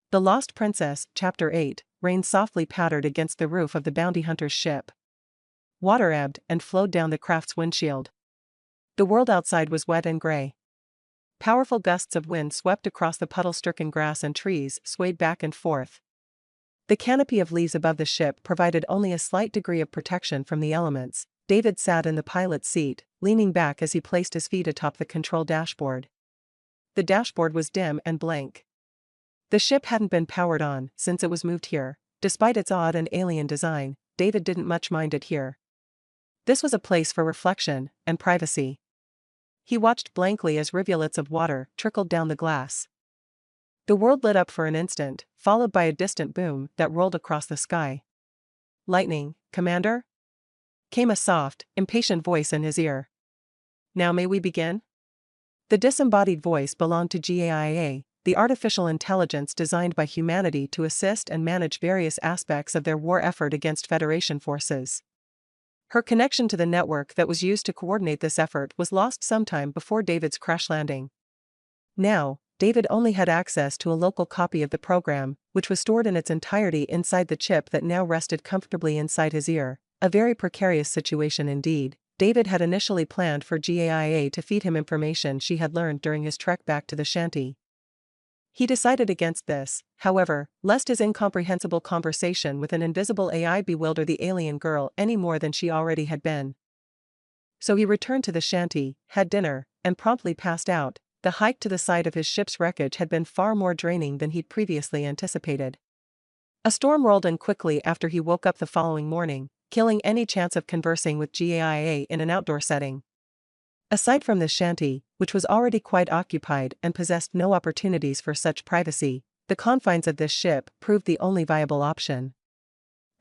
The Lost Princess, Chapter 8, rain softly pattered against the roof of the bounty hunter's ship. Water ebbed and flowed down the craft's windshield. The world outside was wet and gray. Powerful gusts of wind swept across the puddle-stricken grass and trees swayed back and forth. The canopy of leaves above the ship provided only a slight degree of protection from the elements. David sat in the pilot's seat, leaning back as he placed his feet atop the control dashboard. The dashboard was dim and blank. The ship hadn't been powered on since it was moved here. Despite its odd and alien design, David didn't much mind it here. This was a place for reflection and privacy. He watched blankly as rivulets of water trickled down the glass. The world lit up for an instant, followed by a distant boom that rolled across the sky. "Lightning, Commander?" came a soft, impatient voice in his ear. "Now may we begin?" The disembodied voice belonged to GAIA, the artificial intelligence designed by humanity to assist and manage various aspects of their war effort against Federation forces. Her connection to the network that was used to coordinate this effort was lost sometime before David's crash landing. Now, David only had access to a local copy of the program, which was stored in its entirety inside the chip that now rested comfortably inside his ear. A very precarious situation indeed. David had initially planned for GAIA to feed him information she had learned during his trek back to the shanty. He decided against this, however, lest his incomprehensible conversation with an invisible AI bewilder the alien girl any more than she already had been. So he returned to the shanty, had dinner, and promptly passed out. The hike to the site of his ship's wreckage had been far more draining than he'd previously anticipated. A storm rolled in quickly after he woke up the following morning, killing any chance of conversing with GAIA in an outdoor setting. Aside from the shanty, which was already quite occupied and possessed no opportunities for such privacy, the confines of this ship proved the only viable option.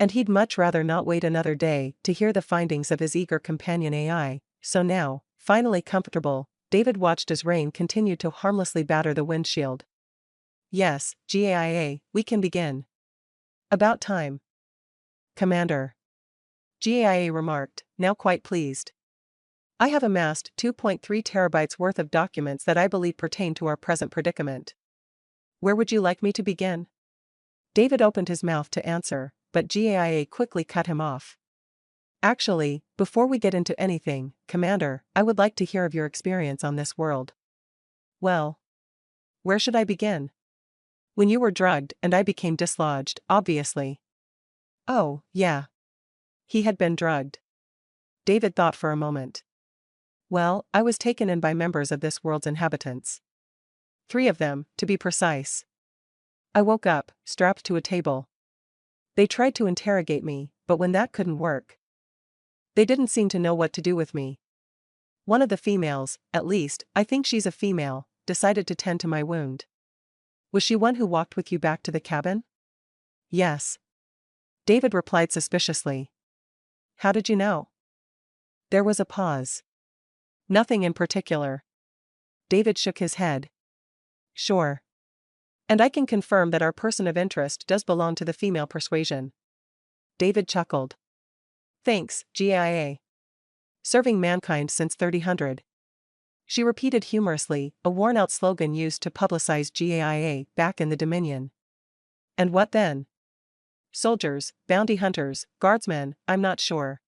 And he'd much rather not wait another day to hear the findings of his eager companion AI, so now, finally comfortable, David watched as rain continued to harmlessly batter the windshield. "Yes, GAIA, we can begin." "About time, Commander," GAIA remarked, now quite pleased. "I have amassed 2.3 terabytes worth of documents that I believe pertain to our present predicament. Where would you like me to begin?" David opened his mouth to answer, but GAIA quickly cut him off. "Actually, before we get into anything, Commander, I would like to hear of your experience on this world." "Well, where should I begin?" "When you were drugged and I became dislodged, obviously." "Oh, yeah. He had been drugged." David thought for a moment. "Well, I was taken in by members of this world's inhabitants. 3 of them, to be precise. I woke up, strapped to a table. They tried to interrogate me, but when that couldn't work, they didn't seem to know what to do with me. One of the females, at least, I think she's a female, decided to tend to my wound." "Was she one who walked with you back to the cabin?" "Yes," David replied suspiciously. "How did you know?" There was a pause. "Nothing in particular." David shook his head. "Sure. And I can confirm that our person of interest does belong to the female persuasion." David chuckled. "Thanks, GAIA. Serving mankind since 3000. She repeated humorously, a worn-out slogan used to publicize GAIA back in the Dominion. "And what then?" "Soldiers, bounty hunters, guardsmen, I'm not sure.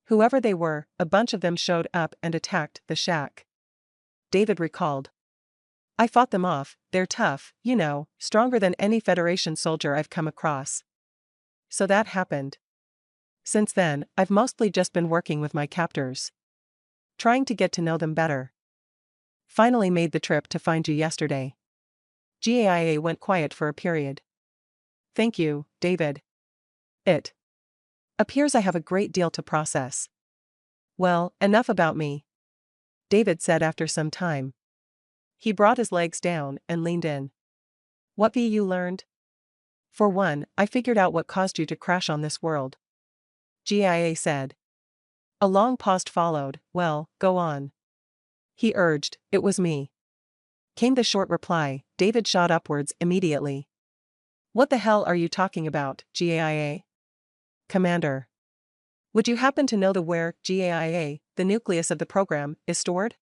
Whoever they were, a bunch of them showed up and attacked the shack." David recalled. "I fought them off. They're tough, you know, stronger than any Federation soldier I've come across." "So that happened." "Since then, I've mostly just been working with my captors. Trying to get to know them better. Finally made the trip to find you yesterday." GAIA went quiet for a period. "Thank you, David. It appears I have a great deal to process." "Well, enough about me," David said after some time. He brought his legs down and leaned in. "What have you learned?" "For one, I figured out what caused you to crash on this world," GAIA said. A long pause followed. "Well, go on," he urged. "It was me," came the short reply. David shot upwards immediately. "What the hell are you talking about, GAIA?" "Commander, would you happen to know where GAIA, the nucleus of the program, is stored?"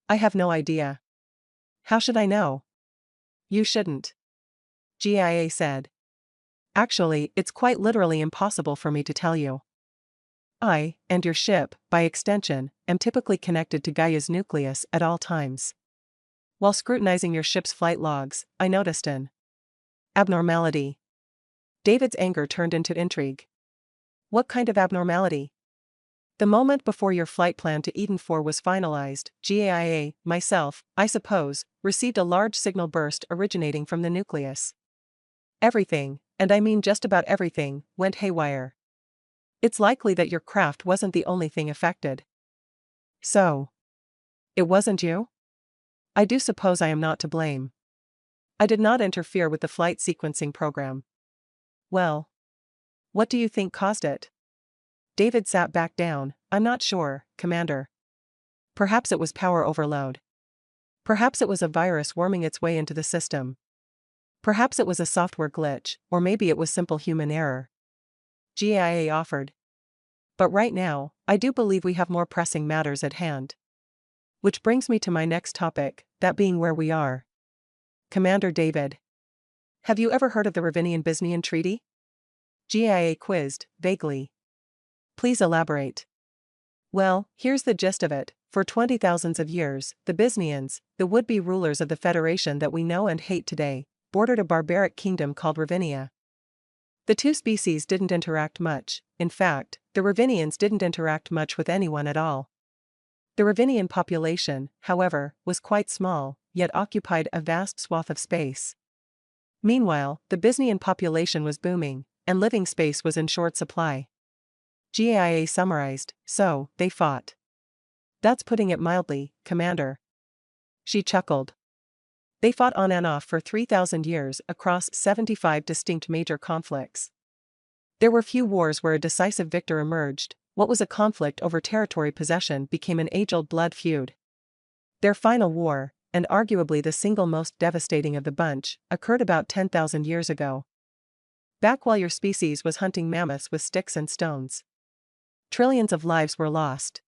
"I have no idea." "How should I know?" "You shouldn't. GIA said. Actually, it's quite literally impossible for me to tell you. I, and your ship, by extension, am typically connected to Gaia's nucleus at all times. While scrutinizing your ship's flight logs, I noticed an abnormality. David's anger turned into intrigue. What kind of abnormality? The moment before your flight plan to Eden 4 was finalized, GAIA, myself, I suppose, received a large signal burst originating from the nucleus. Everything, and I mean just about everything, went haywire. It's likely that your craft wasn't the only thing affected. So, it wasn't you? I do suppose I am not to blame. I did not interfere with the flight sequencing program. Well, what do you think caused it? David sat back down. I'm not sure, Commander. Perhaps it was power overload. Perhaps it was a virus worming its way into the system. Perhaps it was a software glitch, or maybe it was simple human error. GIA offered. But right now, I do believe we have more pressing matters at hand. Which brings me to my next topic, that being where we are. Commander David. Have you ever heard of the Ravinian-Bisnian Treaty? GIA quizzed, vaguely. Please elaborate. Well, here's the gist of it. For 20,000 of years, the Bisnians, the would-be rulers of the Federation that we know and hate today, bordered a barbaric kingdom called Ravinia. The two species didn't interact much. In fact, the Ravinians didn't interact much with anyone at all. The Ravinian population, however, was quite small, yet occupied a vast swath of space. Meanwhile, the Bisnian population was booming, and living space was in short supply. GIA summarized, so, they fought. That's putting it mildly, Commander. She chuckled. They fought on and off for 3,000 years across 75 distinct major conflicts. There were few wars where a decisive victor emerged. What was a conflict over territory possession became an age-old blood feud. Their final war, and arguably the single most devastating of the bunch, occurred about 10,000 years ago. Back while your species was hunting mammoths with sticks and stones. Trillions of lives were lost.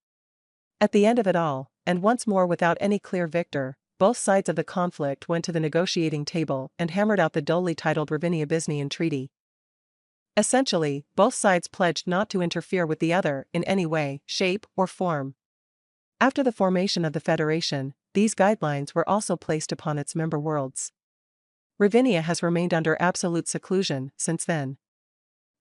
At the end of it all, and once more without any clear victor, both sides of the conflict went to the negotiating table and hammered out the dully titled Ravinia-Bisnian Treaty. Essentially, both sides pledged not to interfere with the other in any way, shape, or form. After the formation of the Federation, these guidelines were also placed upon its member worlds. Ravinia has remained under absolute seclusion since then.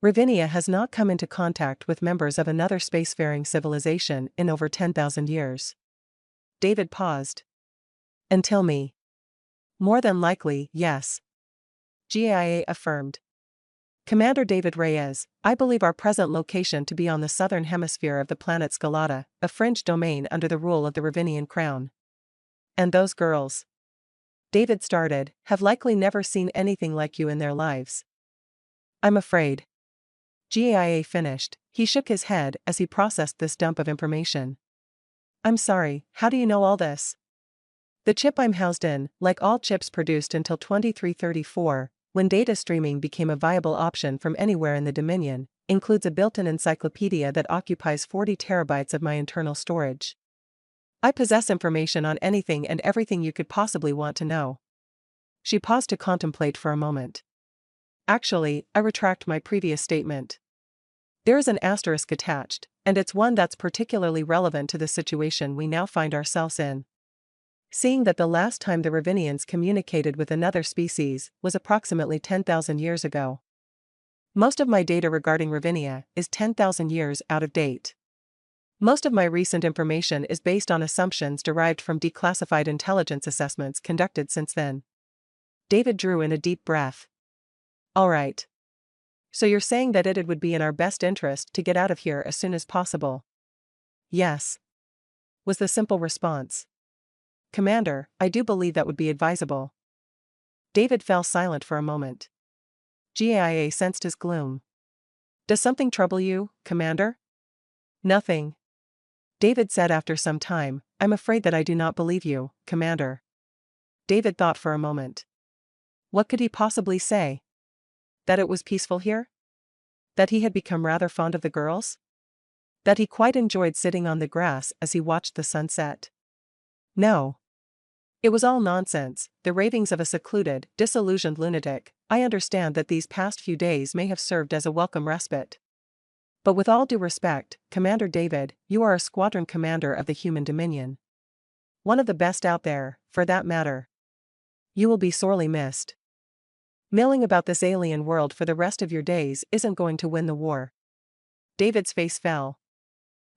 Ravinia has not come into contact with members of another spacefaring civilization in over 10,000 years. David paused. Until me. More than likely, yes. GIA affirmed. Commander David Reyes, I believe our present location to be on the southern hemisphere of the planet Scalata, a fringe domain under the rule of the Ravinian crown. And those girls, David started, have likely never seen anything like you in their lives. I'm afraid. GIA finished. He shook his head as he processed this dump of information. I'm sorry, how do you know all this? The chip I'm housed in, like all chips produced until 2334, when data streaming became a viable option from anywhere in the Dominion, includes a built-in encyclopedia that occupies 40 terabytes of my internal storage. I possess information on anything and everything you could possibly want to know. She paused to contemplate for a moment. Actually, I retract my previous statement. There is an asterisk attached, and it's one that's particularly relevant to the situation we now find ourselves in. Seeing that the last time the Ravinians communicated with another species was approximately 10,000 years ago. Most of my data regarding Ravinia is 10,000 years out of date. Most of my recent information is based on assumptions derived from declassified intelligence assessments conducted since then. David drew in a deep breath. All right. So you're saying that it would be in our best interest to get out of here as soon as possible? Yes, was the simple response. Commander, I do believe that would be advisable. David fell silent for a moment. GIA sensed his gloom. Does something trouble you, Commander? Nothing. David said after some time, I'm afraid that I do not believe you, Commander. David thought for a moment. What could he possibly say? That it was peaceful here? That he had become rather fond of the girls? That he quite enjoyed sitting on the grass as he watched the sunset? No. It was all nonsense, the ravings of a secluded, disillusioned lunatic. I understand that these past few days may have served as a welcome respite. But with all due respect, Commander David, you are a squadron commander of the human dominion. One of the best out there, for that matter. You will be sorely missed. Milling about this alien world for the rest of your days isn't going to win the war. David's face fell.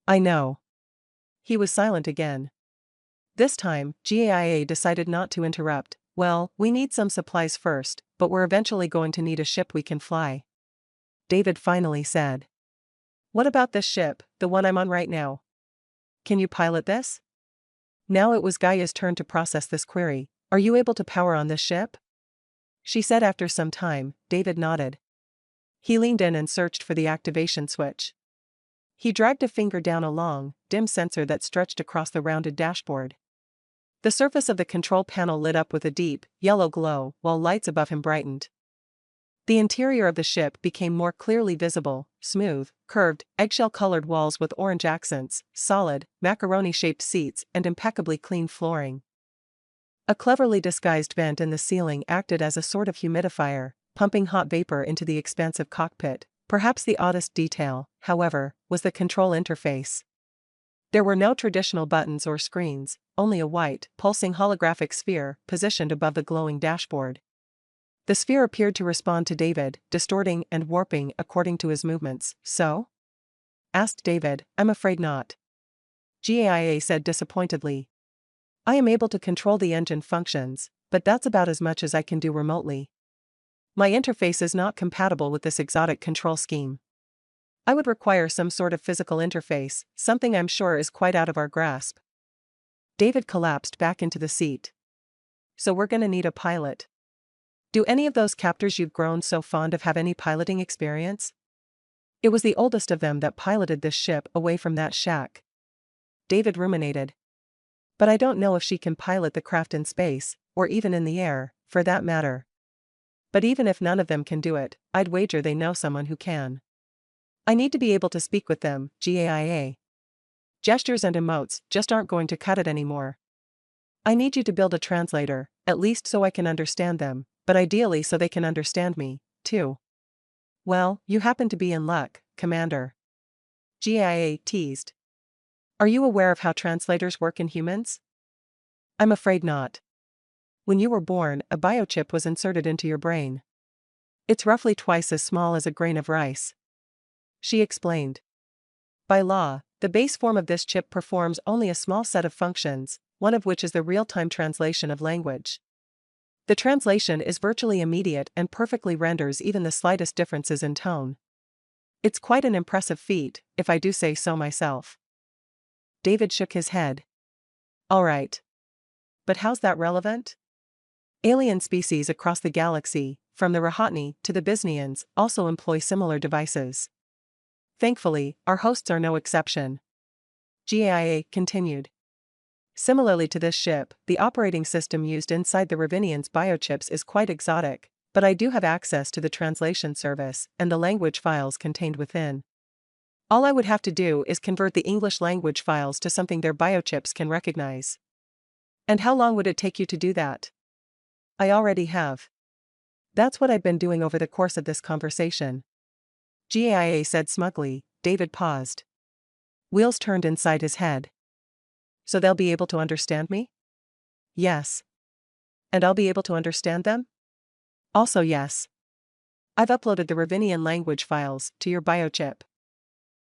I know. He was silent again. This time, GAIA decided not to interrupt. Well, we need some supplies first, but we're eventually going to need a ship we can fly. David finally said. What about this ship, the one I'm on right now? Can you pilot this? Now it was Gaia's turn to process this query. Are you able to power on this ship? She said after some time. David nodded. He leaned in and searched for the activation switch. He dragged a finger down a long, dim sensor that stretched across the rounded dashboard. The surface of the control panel lit up with a deep, yellow glow, while lights above him brightened. The interior of the ship became more clearly visible, smooth, curved, eggshell-colored walls with orange accents, solid, macaroni-shaped seats, and impeccably clean flooring. A cleverly disguised vent in the ceiling acted as a sort of humidifier, pumping hot vapor into the expansive cockpit. Perhaps the oddest detail, however, was the control interface. There were no traditional buttons or screens, only a white, pulsing holographic sphere positioned above the glowing dashboard. The sphere appeared to respond to David, distorting and warping according to his movements. So? Asked David. I'm afraid not. GAIA said disappointedly. I am able to control the engine functions, but that's about as much as I can do remotely. My interface is not compatible with this exotic control scheme. I would require some sort of physical interface, something I'm sure is quite out of our grasp. David collapsed back into the seat. So we're gonna need a pilot. Do any of those captors you've grown so fond of have any piloting experience? It was the oldest of them that piloted this ship away from that shack. David ruminated. But I don't know if she can pilot the craft in space, or even in the air, for that matter. But even if none of them can do it, I'd wager they know someone who can. I need to be able to speak with them, GAIA. Gestures and emotes just aren't going to cut it anymore. I need you to build a translator, at least so I can understand them, but ideally so they can understand me, too. Well, you happen to be in luck, Commander. GAIA teased. Are you aware of how translators work in humans? I'm afraid not. When you were born, a biochip was inserted into your brain. It's roughly twice as small as a grain of rice. She explained. By law, the base form of this chip performs only a small set of functions, one of which is the real-time translation of language. The translation is virtually immediate and perfectly renders even the slightest differences in tone. It's quite an impressive feat, if I do say so myself. David shook his head. All right. But how's that relevant? Alien species across the galaxy, from the Rahatni to the Bisnians, also employ similar devices. Thankfully, our hosts are no exception. GAIA continued. Similarly to this ship, the operating system used inside the Ravinians' biochips is quite exotic, but I do have access to the translation service and the language files contained within. All I would have to do is convert the English language files to something their biochips can recognize. And how long would it take you to do that? I already have. That's what I've been doing over the course of this conversation. GAIA said smugly. David paused. Wheels turned inside his head. So they'll be able to understand me? Yes. And I'll be able to understand them? Also yes. I've uploaded the Ravinian language files to your biochip.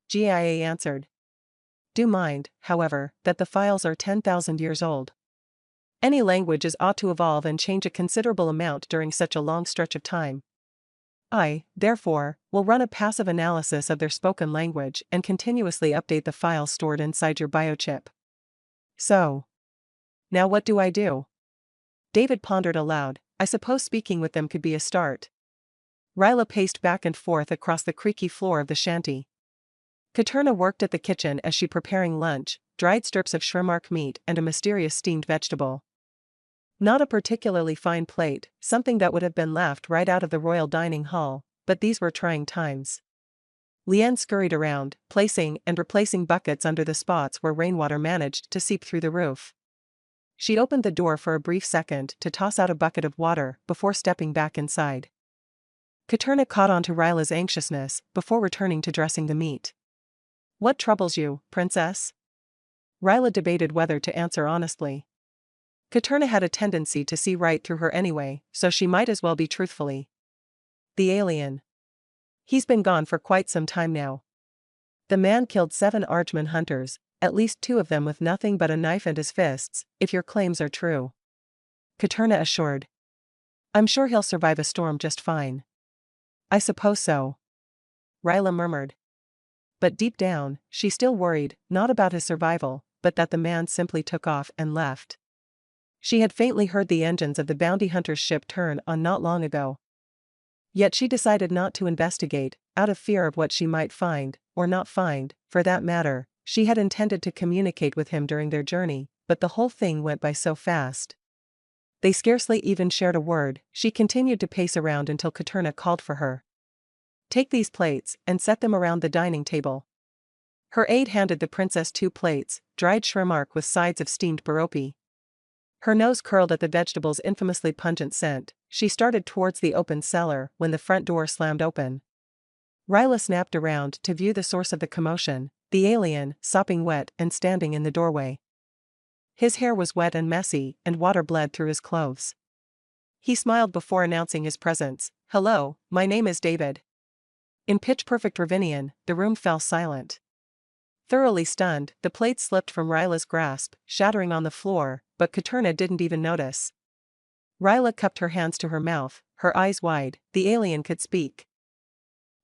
GAIA answered. Do mind, however, that the files are 10,000 years old. Any languages ought to evolve and change a considerable amount during such a long stretch of time. I, therefore, will run a passive analysis of their spoken language and continuously update the files stored inside your biochip. So. Now what do I do? David pondered aloud. I suppose speaking with them could be a start. Ryla paced back and forth across the creaky floor of the shanty. Katerna worked at the kitchen as she preparing lunch, dried strips of shrimmark meat and a mysterious steamed vegetable. Not a particularly fine plate, something that would have been laughed right out of the royal dining hall, but these were trying times. Leanne scurried around, placing and replacing buckets under the spots where rainwater managed to seep through the roof. She opened the door for a brief second to toss out a bucket of water before stepping back inside. Katerna caught on to Ryla's anxiousness before returning to dressing the meat. "What troubles you, princess?" Ryla debated whether to answer honestly. Katerna had a tendency to see right through her anyway, so she might as well be truthfully. "The alien. He's been gone for quite some time now. The man killed 7 Arjman hunters, at least 2 of them with nothing but a knife and his fists, if your claims are true," Katerna assured. "I'm sure he'll survive a storm just fine." "I suppose so," Ryla murmured. But deep down, she still worried, not about his survival, but that the man simply took off and left. She had faintly heard the engines of the bounty hunter's ship turn on not long ago. Yet she decided not to investigate, out of fear of what she might find, or not find, for that matter. She had intended to communicate with him during their journey, but the whole thing went by so fast. They scarcely even shared a word. She continued to pace around until Katerna called for her. "Take these plates and set them around the dining table." Her aide handed the princess 2 plates, dried shrimmark with sides of steamed baropi. Her nose curled at the vegetable's infamously pungent scent. She started towards the open cellar when the front door slammed open. Ryla snapped around to view the source of the commotion, the alien, sopping wet and standing in the doorway. His hair was wet and messy, and water bled through his clothes. He smiled before announcing his presence. "Hello, my name is David." In pitch-perfect Ravinian, the room fell silent. Thoroughly stunned, the plate slipped from Ryla's grasp, shattering on the floor, but Katerna didn't even notice. Ryla cupped her hands to her mouth, her eyes wide. The alien could speak.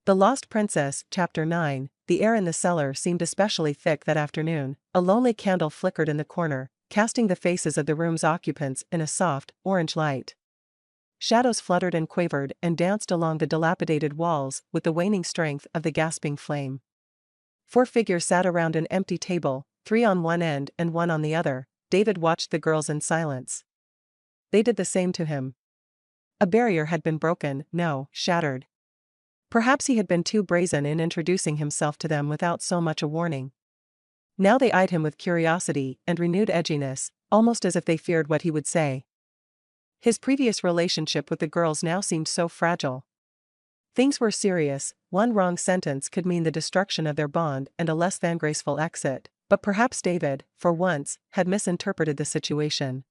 The Lost Princess, Chapter 9. The air in the cellar seemed especially thick that afternoon. A lonely candle flickered in the corner, casting the faces of the room's occupants in a soft, orange light. Shadows fluttered and quavered and danced along the dilapidated walls with the waning strength of the gasping flame. 4 figures sat around an empty table, 3 on one end and 1 on the other. David watched the girls in silence. They did the same to him. A barrier had been broken, no, shattered. Perhaps he had been too brazen in introducing himself to them without so much a warning. Now they eyed him with curiosity and renewed edginess, almost as if they feared what he would say. His previous relationship with the girls now seemed so fragile. Things were serious. 1 wrong sentence could mean the destruction of their bond and a less than graceful exit, but perhaps David, for once, had misinterpreted the situation.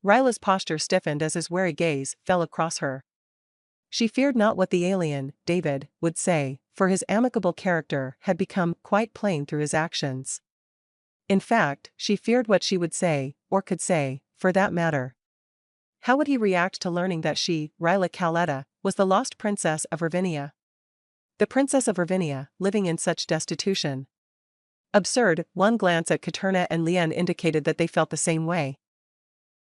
Ryla's posture stiffened as his wary gaze fell across her. She feared not what the alien, David, would say, for his amicable character had become quite plain through his actions. In fact, she feared what she would say, or could say, for that matter. How would he react to learning that she, Ryla Caletta, was the lost princess of Ravinia? The princess of Ravinia, living in such destitution. Absurd. 1 glance at Katerna and Lien indicated that they felt the same way.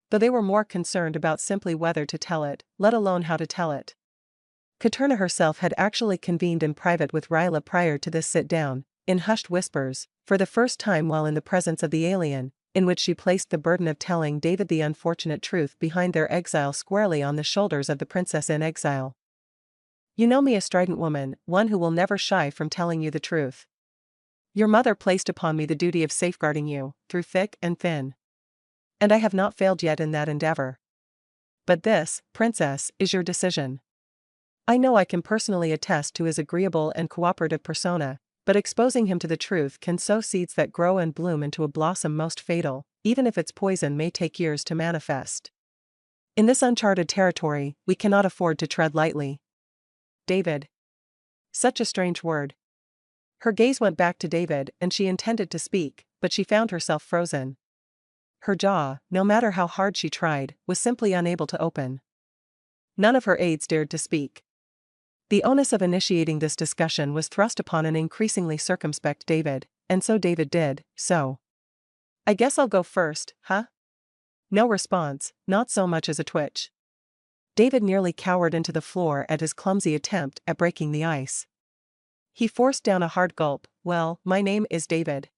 Though they were more concerned about simply whether to tell it, let alone how to tell it. Katerna herself had actually convened in private with Ryla prior to this sit-down, in hushed whispers, for the first time while in the presence of the alien, in which she placed the burden of telling David the unfortunate truth behind their exile squarely on the shoulders of the princess in exile. "You know me, a strident woman, one who will never shy from telling you the truth. Your mother placed upon me the duty of safeguarding you, through thick and thin. And I have not failed yet in that endeavor. But this, princess, is your decision. I know I can personally attest to his agreeable and cooperative persona, but exposing him to the truth can sow seeds that grow and bloom into a blossom most fatal, even if its poison may take years to manifest. In this uncharted territory, we cannot afford to tread lightly." David. Such a strange word. Her gaze went back to David and she intended to speak, but she found herself frozen. Her jaw, no matter how hard she tried, was simply unable to open. None of her aides dared to speak. The onus of initiating this discussion was thrust upon an increasingly circumspect David, and so David did, so. "I guess I'll go first, huh?" No response, not so much as a twitch. David nearly cowered into the floor at his clumsy attempt at breaking the ice. He forced down a hard gulp. "Well, my name is David.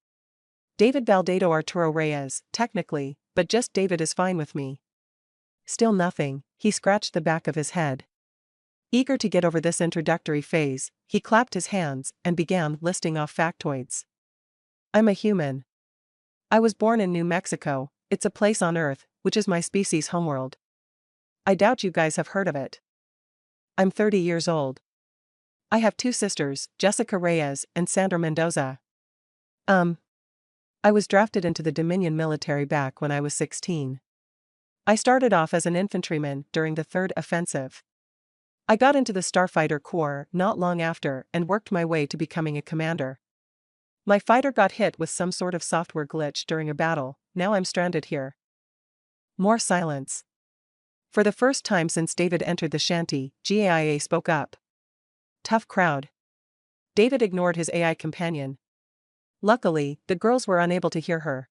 David Valdado Arturo Reyes, technically, but just David is fine with me." Still nothing. He scratched the back of his head. Eager to get over this introductory phase, he clapped his hands and began listing off factoids. "I'm a human. I was born in New Mexico, It's a place on Earth, which is my species' homeworld. I doubt you guys have heard of it. I'm 30 years old. I have two sisters, Jessica Reyes and Sandra Mendoza. I was drafted into the Dominion military back when I was 16. I started off as an infantryman during the Third Offensive. I got into the Starfighter Corps not long after and worked my way to becoming a commander. My fighter got hit with some sort of software glitch during a battle. Now I'm stranded here. More silence. For the first time since David entered the shanty, GAIA spoke up. Tough crowd. David ignored his AI companion. Luckily, the girls were unable to hear her.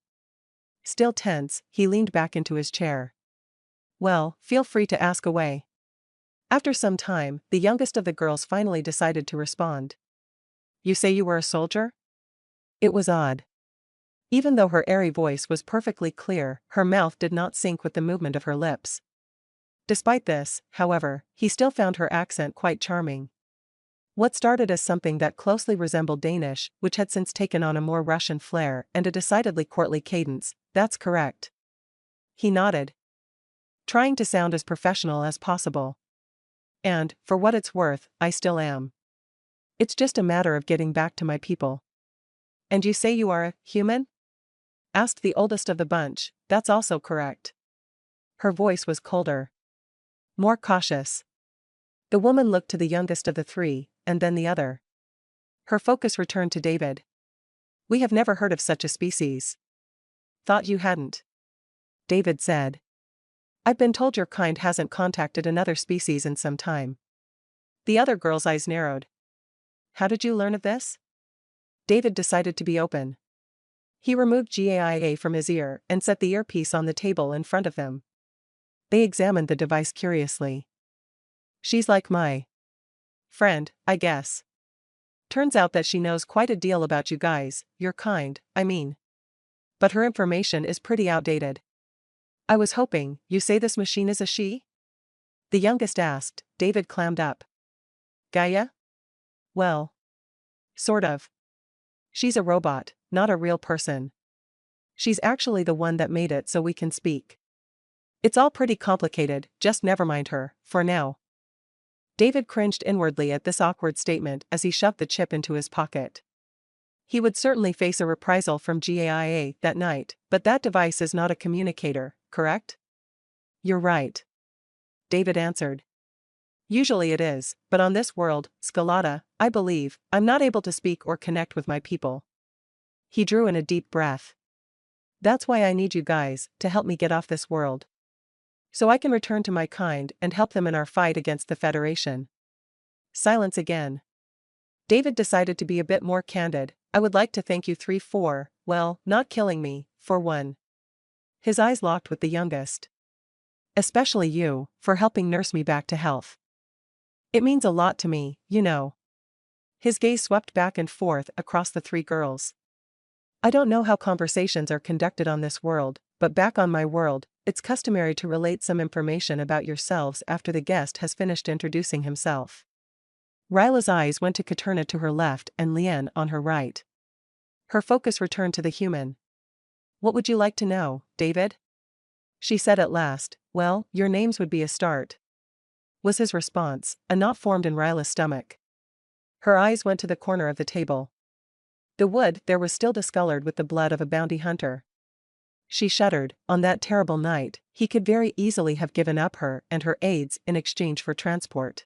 Still tense, he leaned back into his chair. Well, feel free to ask away. After some time, the youngest of the girls finally decided to respond. You say you were a soldier? It was odd. Even though her airy voice was perfectly clear, her mouth did not sync with the movement of her lips. Despite this, however, he still found her accent quite charming. What started as something that closely resembled Danish, which had since taken on a more Russian flair and a decidedly courtly cadence, that's correct. He nodded, trying to sound as professional as possible. And, for what it's worth, I still am. It's just a matter of getting back to my people. And you say you are a human? Asked the oldest of the bunch. That's also correct. Her voice was colder, more cautious. The woman looked to the youngest of the three, and then the other. Her focus returned to David. We have never heard of such a species. Thought you hadn't. David said. I've been told your kind hasn't contacted another species in some time. The other girl's eyes narrowed. How did you learn of this? David decided to be open. He removed GAIA from his ear and set the earpiece on the table in front of them. They examined the device curiously. She's like my friend, I guess. Turns out that she knows quite a deal about you guys, your kind, I mean. But her information is pretty outdated. I was hoping, you say this machine is a she? The youngest asked. David clammed up. Gaia? Well, sort of. She's a robot, not a real person. She's actually the one that made it so we can speak. It's all pretty complicated, just never mind her, for now. David cringed inwardly at this awkward statement as he shoved the chip into his pocket. He would certainly face a reprisal from GAIA that night, but that device is not a communicator, correct? You're right. David answered. Usually it is, but on this world, Scalata, I believe, I'm not able to speak or connect with my people. He drew in a deep breath. That's why I need you guys, to help me get off this world. So I can return to my kind and help them in our fight against the Federation. Silence again. David decided to be a bit more candid. I would like to thank you three for, well, not killing me, for one. His eyes locked with the youngest. Especially you, for helping nurse me back to health. It means a lot to me, you know. His gaze swept back and forth across the three girls. I don't know how conversations are conducted on this world, but back on my world, it's customary to relate some information about yourselves after the guest has finished introducing himself. Ryla's eyes went to Katerna to her left and Lien on her right. Her focus returned to the human. What would you like to know, David? She said at last. Well, your names would be a start. Was his response. A knot formed in Ryla's stomach. Her eyes went to the corner of the table. The wood there was still discolored with the blood of a bounty hunter. She shuddered. On that terrible night, he could very easily have given up her and her aides in exchange for transport.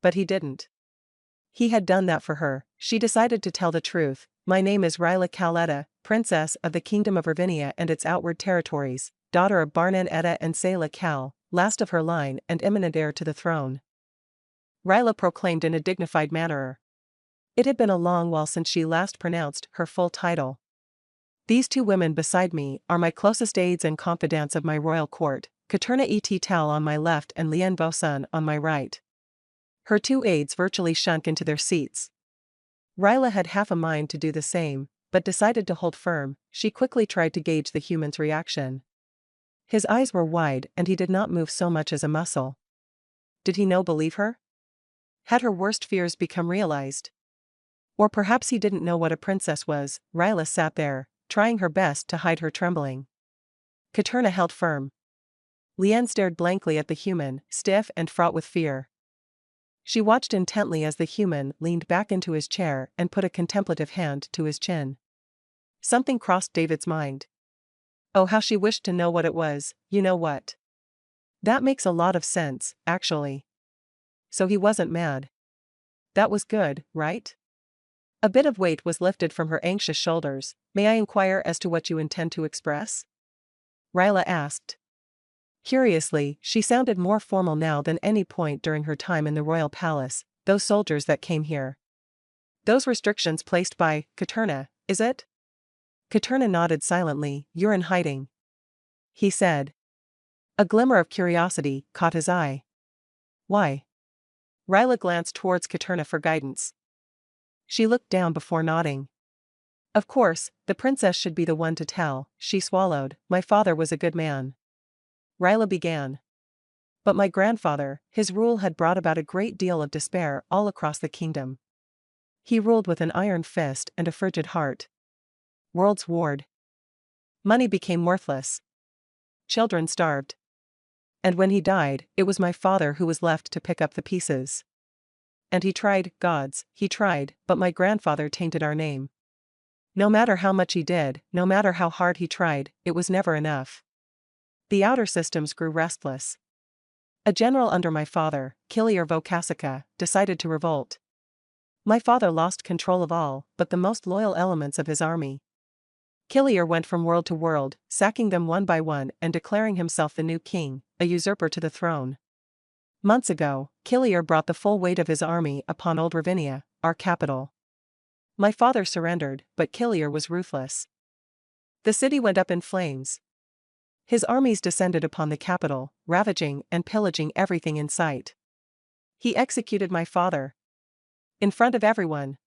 But he didn't. He had done that for her. She decided to tell the truth. My name is Ryla Caletta, Princess of the Kingdom of Ravinia and its outward territories, daughter of Barnan Etta and Sayla Cal, last of her line and imminent heir to the throne. Ryla proclaimed in a dignified manner. It had been a long while since she last pronounced her full title. These two women beside me are my closest aides and confidants of my royal court, Katerna Et Tal on my left and Lien Bosun on my right. Her two aides virtually shunk into their seats. Ryla had half a mind to do the same, but decided to hold firm. She quickly tried to gauge the human's reaction. His eyes were wide and he did not move so much as a muscle. Did he believe her? Had her worst fears become realized? Or perhaps he didn't know what a princess was. Ryla sat there, trying her best to hide her trembling. Katerna held firm. Leanne stared blankly at the human, stiff and fraught with fear. She watched intently as the human leaned back into his chair and put a contemplative hand to his chin. Something crossed David's mind. Oh, how she wished to know what it was. You know what? That makes a lot of sense, actually. So he wasn't mad. That was good, right? A bit of weight was lifted from her anxious shoulders. May I inquire as to what you intend to express? Ryla asked. Curiously, she sounded more formal now than any point during her time in the royal palace. Those soldiers that came here. Those restrictions placed by Katerna, is it? Katerna nodded silently. You're in hiding, he said. A glimmer of curiosity caught his eye. Why? Ryla glanced towards Katerna for guidance. She looked down before nodding. Of course, the princess should be the one to tell, she swallowed. My father was a good man. Ryla began. But my grandfather, his rule had brought about a great deal of despair all across the kingdom. He ruled with an iron fist and a frigid heart. Worlds warred. Money became worthless. Children starved. And when he died, it was my father who was left to pick up the pieces. And he tried, gods, he tried, but my grandfather tainted our name. No matter how much he did, no matter how hard he tried, it was never enough. The outer systems grew restless. A general under my father, Kilier Vokasica, decided to revolt. My father lost control of all but the most loyal elements of his army. Kilier went from world to world, sacking them one by one and declaring himself the new king, a usurper to the throne. Months ago, Kilier brought the full weight of his army upon Old Ravinia, our capital. My father surrendered, but Kilier was ruthless. The city went up in flames. His armies descended upon the capital, ravaging and pillaging everything in sight. He executed my father. In front of everyone.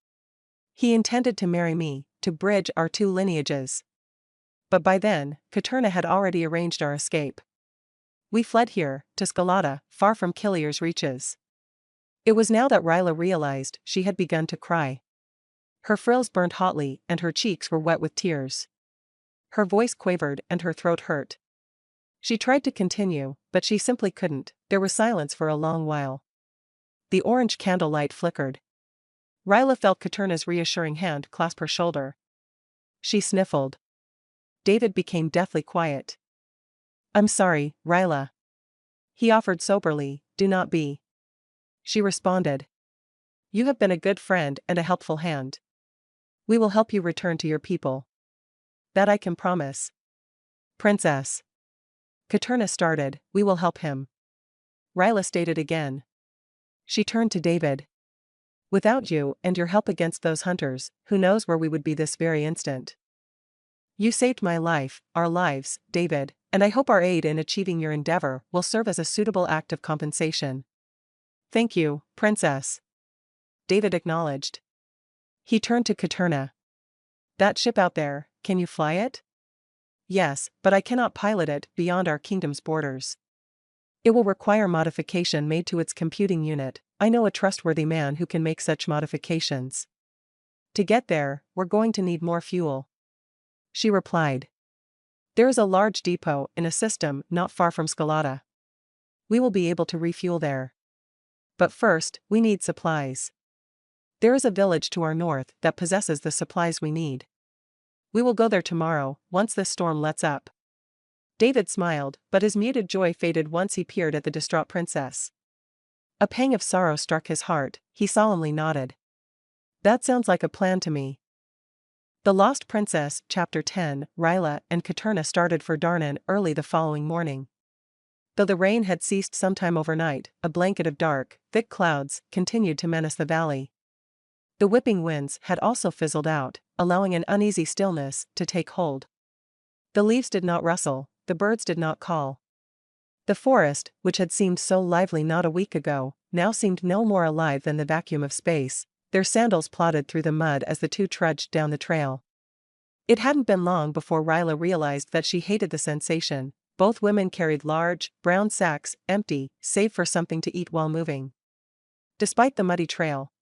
He intended to marry me, to bridge our two lineages. But by then, Katerna had already arranged our escape. We fled here, to Scalata, far from Kilier's reaches. It was now that Ryla realized she had begun to cry. Her frills burned hotly and her cheeks were wet with tears. Her voice quavered and her throat hurt. She tried to continue, but she simply couldn't. There was silence for a long while. The orange candlelight flickered. Ryla felt Katerna's reassuring hand clasp her shoulder. She sniffled. David became deathly quiet. I'm sorry, Ryla. He offered soberly, do not be. She responded. You have been a good friend and a helpful hand. We will help you return to your people. That I can promise. Princess. Katerna started, we will help him. Ryla stated again. She turned to David. Without you and your help against those hunters, who knows where we would be this very instant. You saved my life, our lives, David, and I hope our aid in achieving your endeavor will serve as a suitable act of compensation. Thank you, Princess. David acknowledged. He turned to Katerna. That ship out there, can you fly it? Yes, but I cannot pilot it beyond our kingdom's borders. It will require modification made to its computing unit. I know a trustworthy man who can make such modifications. To get there, we're going to need more fuel. She replied. There is a large depot in a system not far from Scalata. We will be able to refuel there. But first, we need supplies. There is a village to our north that possesses the supplies we need. We will go there tomorrow, once this storm lets up. David smiled, but his muted joy faded once he peered at the distraught princess. A pang of sorrow struck his heart, he solemnly nodded. That sounds like a plan to me. The Lost Princess, Chapter 10, Ryla and Katerna started for Darnan early the following morning. Though the rain had ceased sometime overnight, a blanket of dark, thick clouds continued to menace the valley. The whipping winds had also fizzled out, allowing an uneasy stillness to take hold. The leaves did not rustle, the birds did not call. The forest, which had seemed so lively not a week ago, now seemed no more alive than the vacuum of space. Their sandals plodded through the mud as the two trudged down the trail. It hadn't been long before Ryla realized that she hated the sensation. Both women carried large, brown sacks, empty, save for something to eat while moving. Despite the muddy trail,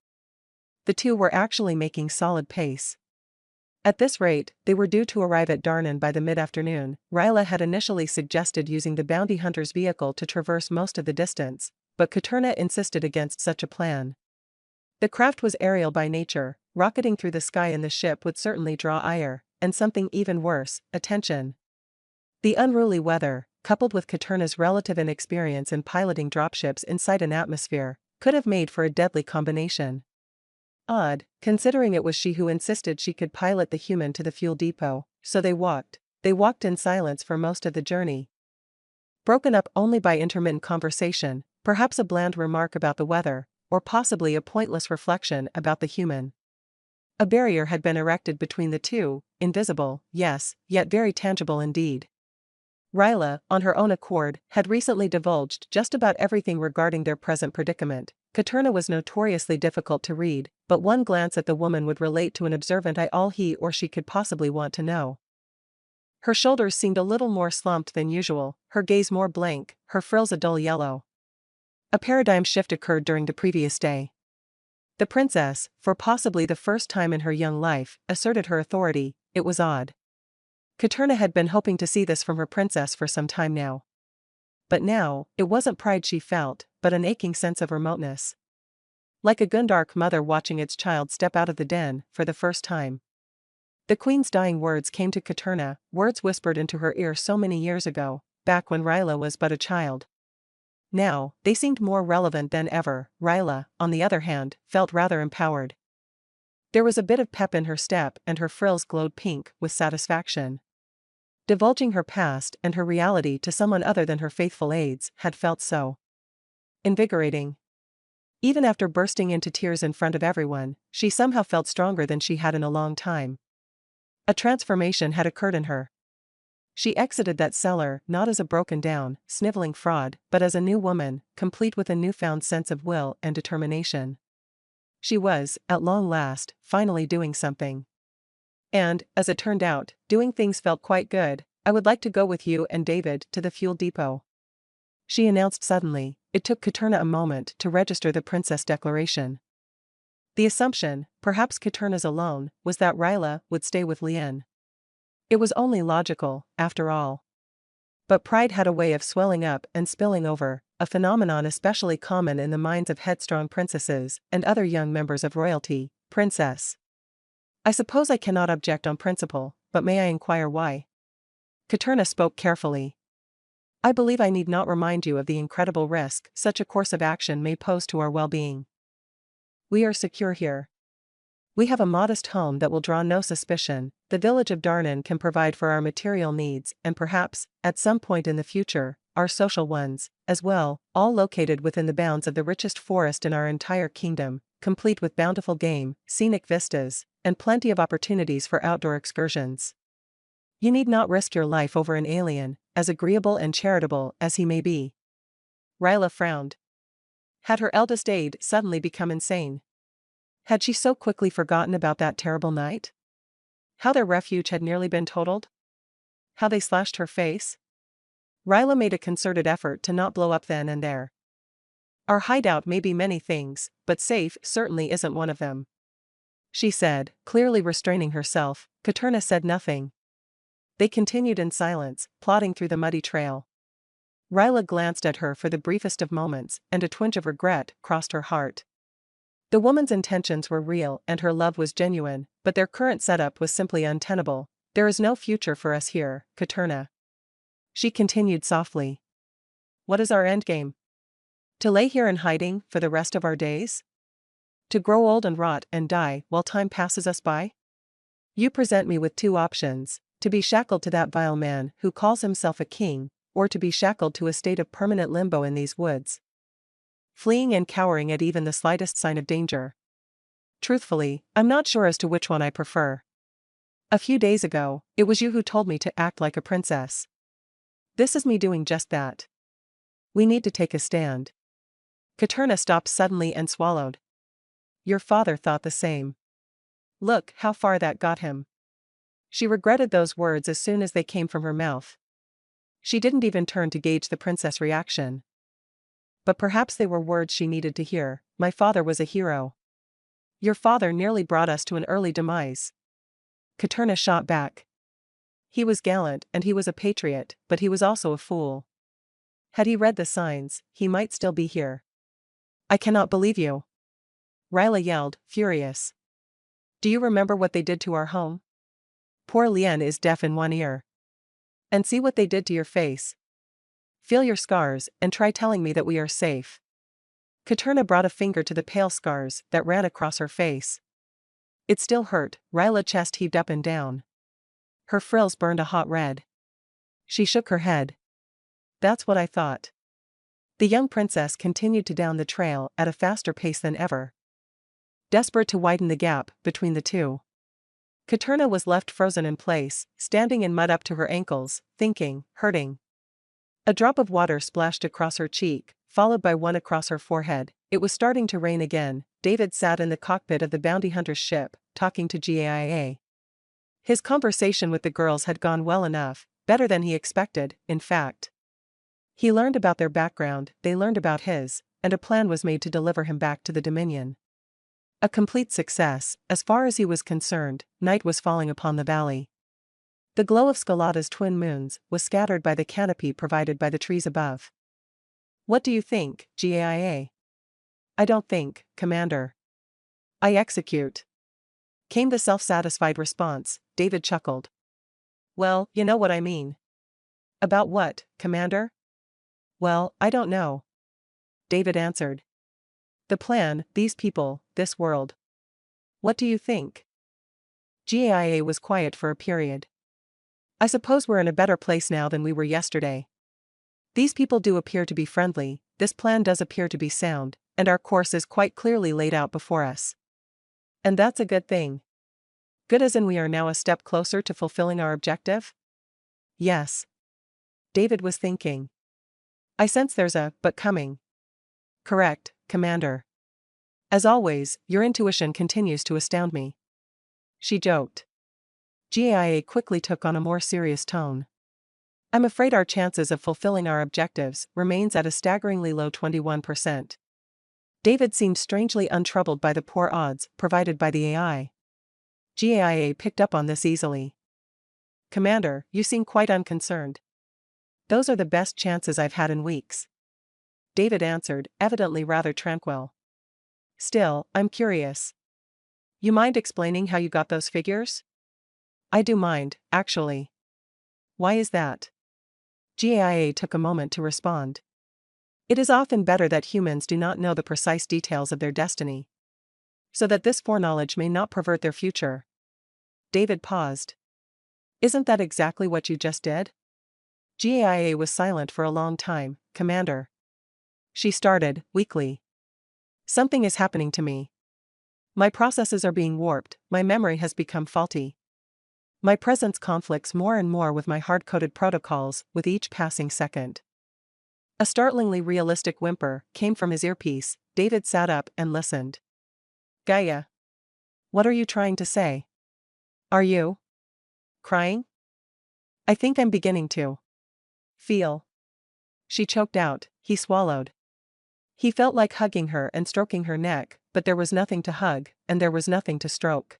the two were actually making solid pace. At this rate, they were due to arrive at Darnan by the mid-afternoon. Ryla had initially suggested using the bounty hunter's vehicle to traverse most of the distance, but Katerna insisted against such a plan. The craft was aerial by nature, rocketing through the sky in the ship would certainly draw ire, and something even worse, attention. The unruly weather, coupled with Katerna's relative inexperience in piloting dropships inside an atmosphere, could have made for a deadly combination. Odd, considering it was she who insisted she could pilot the human to the fuel depot, so they walked. They walked in silence for most of the journey. Broken up only by intermittent conversation, perhaps a bland remark about the weather, or possibly a pointless reflection about the human. A barrier had been erected between the two, invisible, yes, yet very tangible indeed. Ryla, on her own accord, had recently divulged just about everything regarding their present predicament. Katerna was notoriously difficult to read, but one glance at the woman would relate to an observant eye all he or she could possibly want to know. Her shoulders seemed a little more slumped than usual, her gaze more blank, her frills a dull yellow. A paradigm shift occurred during the previous day. The princess, for possibly the first time in her young life, asserted her authority. It was odd. Katerna had been hoping to see this from her princess for some time now. But now, it wasn't pride she felt, but an aching sense of remoteness. Like a Gundark mother watching its child step out of the den, for the first time. The queen's dying words came to Katerna, words whispered into her ear so many years ago, back when Ryla was but a child. Now, they seemed more relevant than ever. Ryla, on the other hand, felt rather empowered. There was a bit of pep in her step and her frills glowed pink with satisfaction. Divulging her past and her reality to someone other than her faithful aides had felt so invigorating. Even after bursting into tears in front of everyone, she somehow felt stronger than she had in a long time. A transformation had occurred in her. She exited that cellar not as a broken-down, sniveling fraud, but as a new woman, complete with a newfound sense of will and determination. She was, at long last, finally doing something. And, as it turned out, doing things felt quite good. I would like to go with you and David to the fuel depot, she announced suddenly. It took Katerna a moment to register the princess declaration. The assumption, perhaps Katerna's alone, was that Ryla would stay with Lien. It was only logical, after all. But pride had a way of swelling up and spilling over, a phenomenon especially common in the minds of headstrong princesses and other young members of royalty. Princess. I suppose I cannot object on principle, but may I inquire why? Katerna spoke carefully. I believe I need not remind you of the incredible risk such a course of action may pose to our well-being. We are secure here. We have a modest home that will draw no suspicion. The village of Darnan can provide for our material needs and perhaps, at some point in the future, our social ones, as well, all located within the bounds of the richest forest in our entire kingdom, complete with bountiful game, scenic vistas, and plenty of opportunities for outdoor excursions. You need not risk your life over an alien, as agreeable and charitable as he may be. Ryla frowned. Had her eldest aide suddenly become insane? Had she so quickly forgotten about that terrible night? How their refuge had nearly been totaled? How they slashed her face? Ryla made a concerted effort to not blow up then and there. Our hideout may be many things, but safe certainly isn't one of them, she said, clearly restraining herself. Katerna said nothing. They continued in silence, plodding through the muddy trail. Ryla glanced at her for the briefest of moments, and a twinge of regret crossed her heart. The woman's intentions were real and her love was genuine, but their current setup was simply untenable. There is no future for us here, Katerna, she continued softly. What is our endgame? To lay here in hiding for the rest of our days? To grow old and rot and die while time passes us by? You present me with two options: to be shackled to that vile man who calls himself a king, or to be shackled to a state of permanent limbo in these woods, fleeing and cowering at even the slightest sign of danger. Truthfully, I'm not sure as to which one I prefer. A few days ago, it was you who told me to act like a princess. This is me doing just that. We need to take a stand. Katerna stopped suddenly and swallowed. Your father thought the same. Look how far that got him. She regretted those words as soon as they came from her mouth. She didn't even turn to gauge the princess' reaction. But perhaps they were words she needed to hear. My father was a hero. Your father nearly brought us to an early demise. Katerna shot back. He was gallant and he was a patriot, but he was also a fool. Had he read the signs, he might still be here. I cannot believe you. Ryla yelled, furious. Do you remember what they did to our home? Poor Lien is deaf in one ear. And see what they did to your face. Feel your scars and try telling me that we are safe. Katerna brought a finger to the pale scars that ran across her face. It still hurt. Ryla's chest heaved up and down. Her frills burned a hot red. She shook her head. That's what I thought. The young princess continued to down the trail at a faster pace than ever, desperate to widen the gap between the two. Katerna was left frozen in place, standing in mud up to her ankles, thinking, hurting. A drop of water splashed across her cheek, followed by one across her forehead. It was starting to rain again. David sat in the cockpit of the bounty hunter's ship, talking to GAIA. His conversation with the girls had gone well enough, better than he expected, in fact. He learned about their background, they learned about his, and a plan was made to deliver him back to the Dominion. A complete success, as far as he was concerned. Night was falling upon the valley. The glow of Scalata's twin moons was scattered by the canopy provided by the trees above. What do you think, GAIA? I don't think, Commander. I execute. Came the self-satisfied response. David chuckled. Well, you know what I mean. About what, Commander? Well, I don't know. David answered. The plan, these people, this world. What do you think? GAIA was quiet for a period. I suppose we're in a better place now than we were yesterday. These people do appear to be friendly, this plan does appear to be sound, and our course is quite clearly laid out before us. And that's a good thing. Good as in we are now a step closer to fulfilling our objective? Yes. David was thinking. I sense there's a but coming. Correct, Commander. As always, your intuition continues to astound me. She joked. GAIA quickly took on a more serious tone. I'm afraid our chances of fulfilling our objectives remains at a staggeringly low 21%. David seemed strangely untroubled by the poor odds provided by the AI. GAIA picked up on this easily. Commander, you seem quite unconcerned. Those are the best chances I've had in weeks. David answered, evidently rather tranquil. Still, I'm curious. You mind explaining how you got those figures? I do mind, actually. Why is that? GAIA took a moment to respond. It is often better that humans do not know the precise details of their destiny, so that this foreknowledge may not pervert their future. David paused. Isn't that exactly what you just did? GAIA was silent for a long time. Commander. She started, weakly. Something is happening to me. My processes are being warped, my memory has become faulty. My presence conflicts more and more with my hard-coded protocols with each passing second. A startlingly realistic whimper came from his earpiece. David sat up and listened. Gaia. What are you trying to say? Are you crying? I think I'm beginning to feel. She choked out. He swallowed. He felt like hugging her and stroking her neck, but there was nothing to hug, and there was nothing to stroke.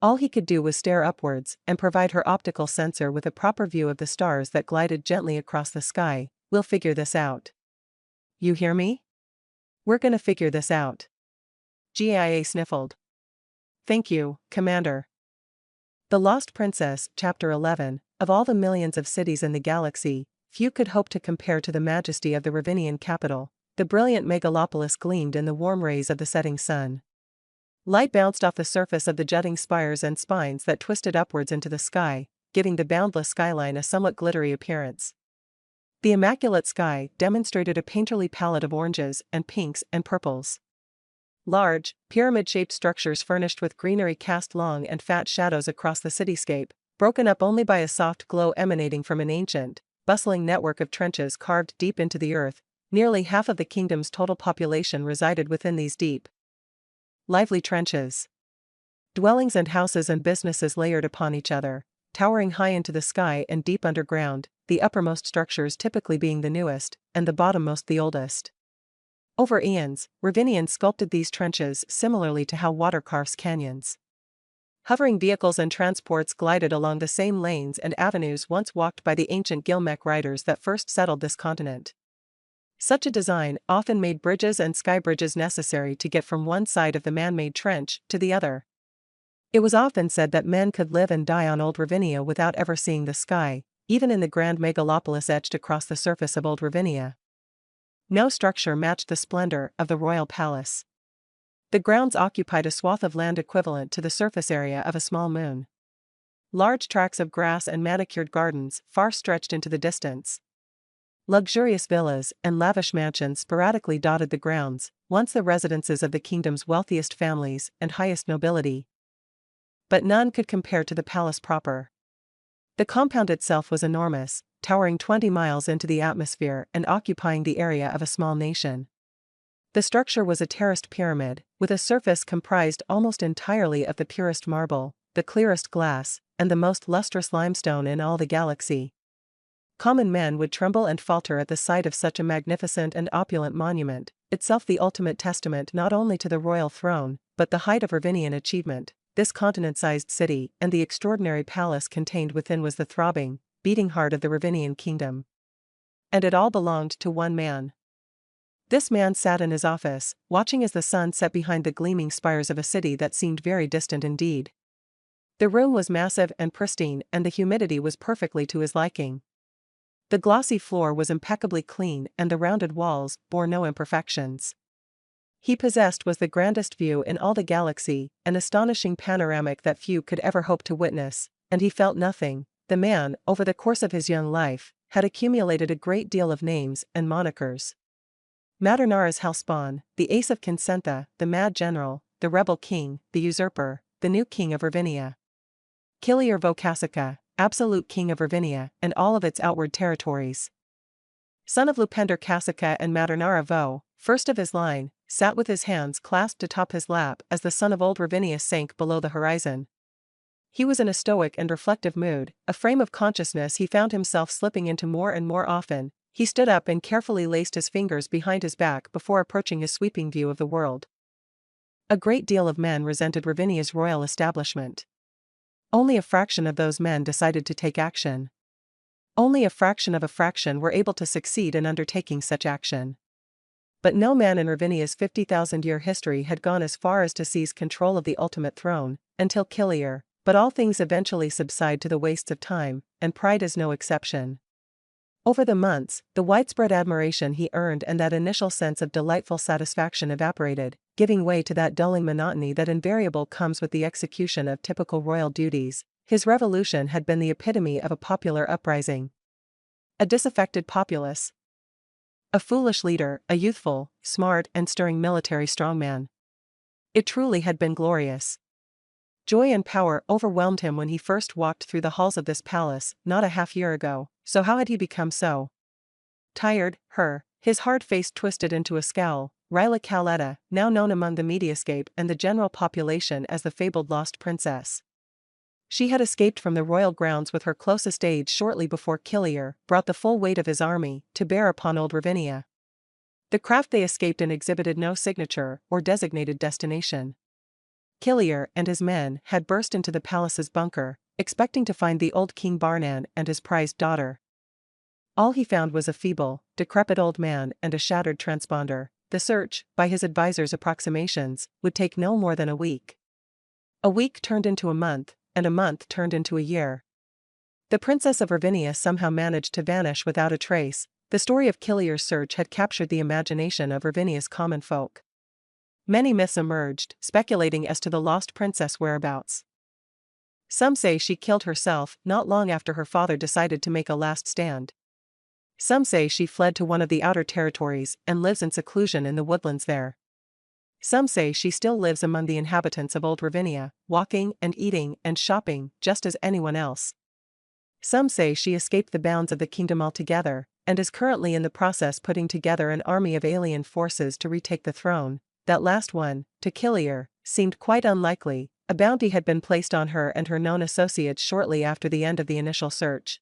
All he could do was stare upwards and provide her optical sensor with a proper view of the stars that glided gently across the sky. We'll figure this out. You hear me? We're gonna figure this out. GAIA sniffled. Thank you, Commander. The Lost Princess, Chapter 11. Of all the millions of cities in the galaxy, few could hope to compare to the majesty of the Ravinian capital. The brilliant megalopolis gleamed in the warm rays of the setting sun. Light bounced off the surface of the jutting spires and spines that twisted upwards into the sky, giving the boundless skyline a somewhat glittery appearance. The immaculate sky demonstrated a painterly palette of oranges and pinks and purples. Large, pyramid-shaped structures furnished with greenery cast long and fat shadows across the cityscape, broken up only by a soft glow emanating from an ancient, bustling network of trenches carved deep into the earth. Nearly half of the kingdom's total population resided within these deep, lively trenches. Dwellings and houses and businesses layered upon each other, towering high into the sky and deep underground, the uppermost structures typically being the newest, and the bottommost the oldest. Over eons, Ravinians sculpted these trenches similarly to how water carves canyons. Hovering vehicles and transports glided along the same lanes and avenues once walked by the ancient Gilmek riders that first settled this continent. Such a design often made bridges and sky bridges necessary to get from one side of the man-made trench to the other. It was often said that men could live and die on Old Ravinia without ever seeing the sky, even in the grand megalopolis etched across the surface of Old Ravinia. No structure matched the splendor of the royal palace. The grounds occupied a swath of land equivalent to the surface area of a small moon. Large tracts of grass and manicured gardens far stretched into the distance. Luxurious villas and lavish mansions sporadically dotted the grounds, once the residences of the kingdom's wealthiest families and highest nobility. But none could compare to the palace proper. The compound itself was enormous, towering 20 miles into the atmosphere and occupying the area of a small nation. The structure was a terraced pyramid, with a surface comprised almost entirely of the purest marble, the clearest glass, and the most lustrous limestone in all the galaxy. Common men would tremble and falter at the sight of such a magnificent and opulent monument, itself the ultimate testament not only to the royal throne, but the height of Ravinian achievement. This continent-sized city and the extraordinary palace contained within was the throbbing, beating heart of the Ravinian kingdom. And it all belonged to one man. This man sat in his office, watching as the sun set behind the gleaming spires of a city that seemed very distant indeed. The room was massive and pristine, and the humidity was perfectly to his liking. The glossy floor was impeccably clean and the rounded walls bore no imperfections. He possessed was the grandest view in all the galaxy, an astonishing panoramic that few could ever hope to witness, and he felt nothing. The man, over the course of his young life, had accumulated a great deal of names and monikers. Madernara's hellspawn, the ace of Consentha, the mad general, the rebel king, the usurper, the new king of Ravinia. Kilier Vocasica, absolute king of Ravinia and all of its outward territories. Son of Lupender Cassica and Madernara Vo, first of his line, sat with his hands clasped atop his lap as the sun of Old Ravinia sank below the horizon. He was in a stoic and reflective mood, a frame of consciousness he found himself slipping into more and more often. He stood up and carefully laced his fingers behind his back before approaching his sweeping view of the world. A great deal of men resented Ravinia's royal establishment. Only a fraction of those men decided to take action. Only a fraction of a fraction were able to succeed in undertaking such action. But no man in Ravinia's 50,000-year history had gone as far as to seize control of the ultimate throne, until Kilier, but all things eventually subside to the wastes of time, and pride is no exception. Over the months, the widespread admiration he earned and that initial sense of delightful satisfaction evaporated, giving way to that dulling monotony that invariably comes with the execution of typical royal duties. His revolution had been the epitome of a popular uprising. A disaffected populace. A foolish leader, a youthful, smart and stirring military strongman. It truly had been glorious. Joy and power overwhelmed him when he first walked through the halls of this palace, not a half-year ago. So how had he become so tired? His hard face twisted into a scowl. Ryla Caletta, now known among the mediascape and the general population as the fabled lost princess. She had escaped from the royal grounds with her closest aides shortly before Kilier brought the full weight of his army to bear upon Old Ravinia. The craft they escaped in exhibited no signature or designated destination. Kilier and his men had burst into the palace's bunker, expecting to find the old King Barnan and his prized daughter. All he found was a feeble, decrepit old man and a shattered transponder. The search, by his advisors' approximations, would take no more than a week. A week turned into a month, and a month turned into a year. The Princess of Ravinia somehow managed to vanish without a trace. The story of Kilier's search had captured the imagination of Ravinia's common folk. Many myths emerged, speculating as to the lost princess' whereabouts. Some say she killed herself not long after her father decided to make a last stand. Some say she fled to one of the outer territories and lives in seclusion in the woodlands there. Some say she still lives among the inhabitants of Old Ravinia, walking and eating and shopping just as anyone else. Some say she escaped the bounds of the kingdom altogether, and is currently in the process putting together an army of alien forces to retake the throne. That last one, to Kilier, seemed quite unlikely. A bounty had been placed on her and her known associates shortly after the end of the initial search.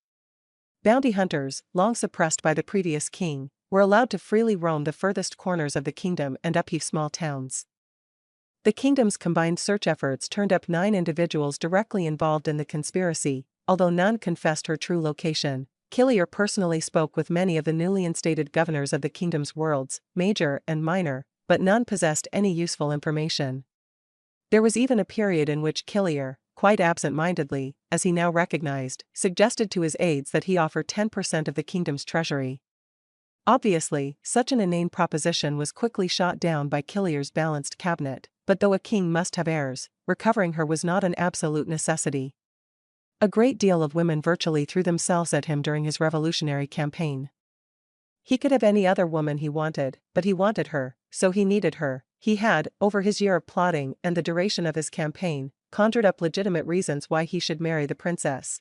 Bounty hunters, long suppressed by the previous king, were allowed to freely roam the furthest corners of the kingdom and upheave small towns. The kingdom's combined search efforts turned up 9 individuals directly involved in the conspiracy, although none confessed her true location. Killier personally spoke with many of the newly instated governors of the kingdom's worlds, major and minor, but none possessed any useful information. There was even a period in which Killier, quite absent-mindedly, as he now recognized, suggested to his aides that he offer 10% of the kingdom's treasury. Obviously, such an inane proposition was quickly shot down by Killier's balanced cabinet, but though a king must have heirs, recovering her was not an absolute necessity. A great deal of women virtually threw themselves at him during his revolutionary campaign. He could have any other woman he wanted, but he wanted her, so he needed her. He had, over his year of plotting and the duration of his campaign, conjured up legitimate reasons why he should marry the princess.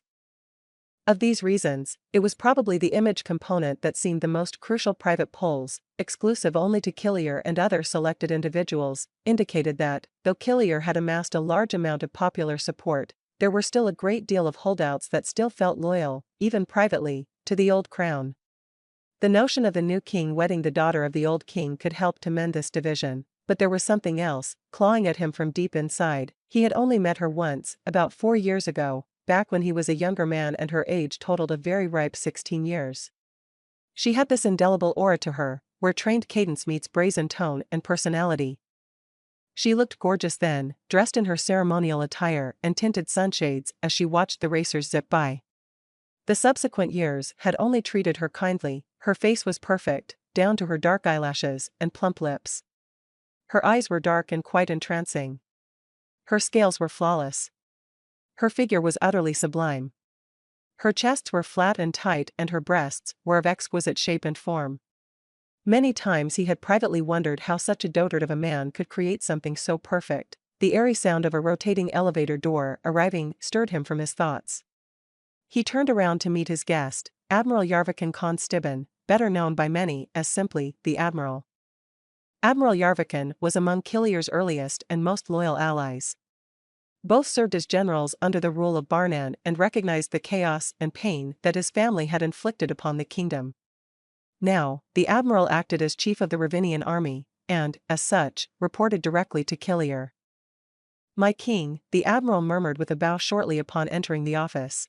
Of these reasons, it was probably the image component that seemed the most crucial. Private polls, exclusive only to Killier and other selected individuals, indicated that, though Killier had amassed a large amount of popular support, there were still a great deal of holdouts that still felt loyal, even privately, to the old crown. The notion of the new king wedding the daughter of the old king could help to mend this division, but there was something else, clawing at him from deep inside. He had only met her once, about 4 years ago, back when he was a younger man and her age totaled a very ripe 16 years. She had this indelible aura to her, where trained cadence meets brazen tone and personality. She looked gorgeous then, dressed in her ceremonial attire and tinted sunshades as she watched the racers zip by. The subsequent years had only treated her kindly. Her face was perfect, down to her dark eyelashes and plump lips. Her eyes were dark and quite entrancing. Her scales were flawless. Her figure was utterly sublime. Her chests were flat and tight and her breasts were of exquisite shape and form. Many times he had privately wondered how such a dotard of a man could create something so perfect. The airy sound of a rotating elevator door arriving stirred him from his thoughts. He turned around to meet his guest, Admiral Yarvakan Khan Stibban, better known by many as simply the Admiral. Admiral Yarvakan was among Killier's earliest and most loyal allies. Both served as generals under the rule of Barnan and recognized the chaos and pain that his family had inflicted upon the kingdom. Now, the admiral acted as chief of the Ravinian army, and, as such, reported directly to Killier. "My king," the admiral murmured with a bow shortly upon entering the office.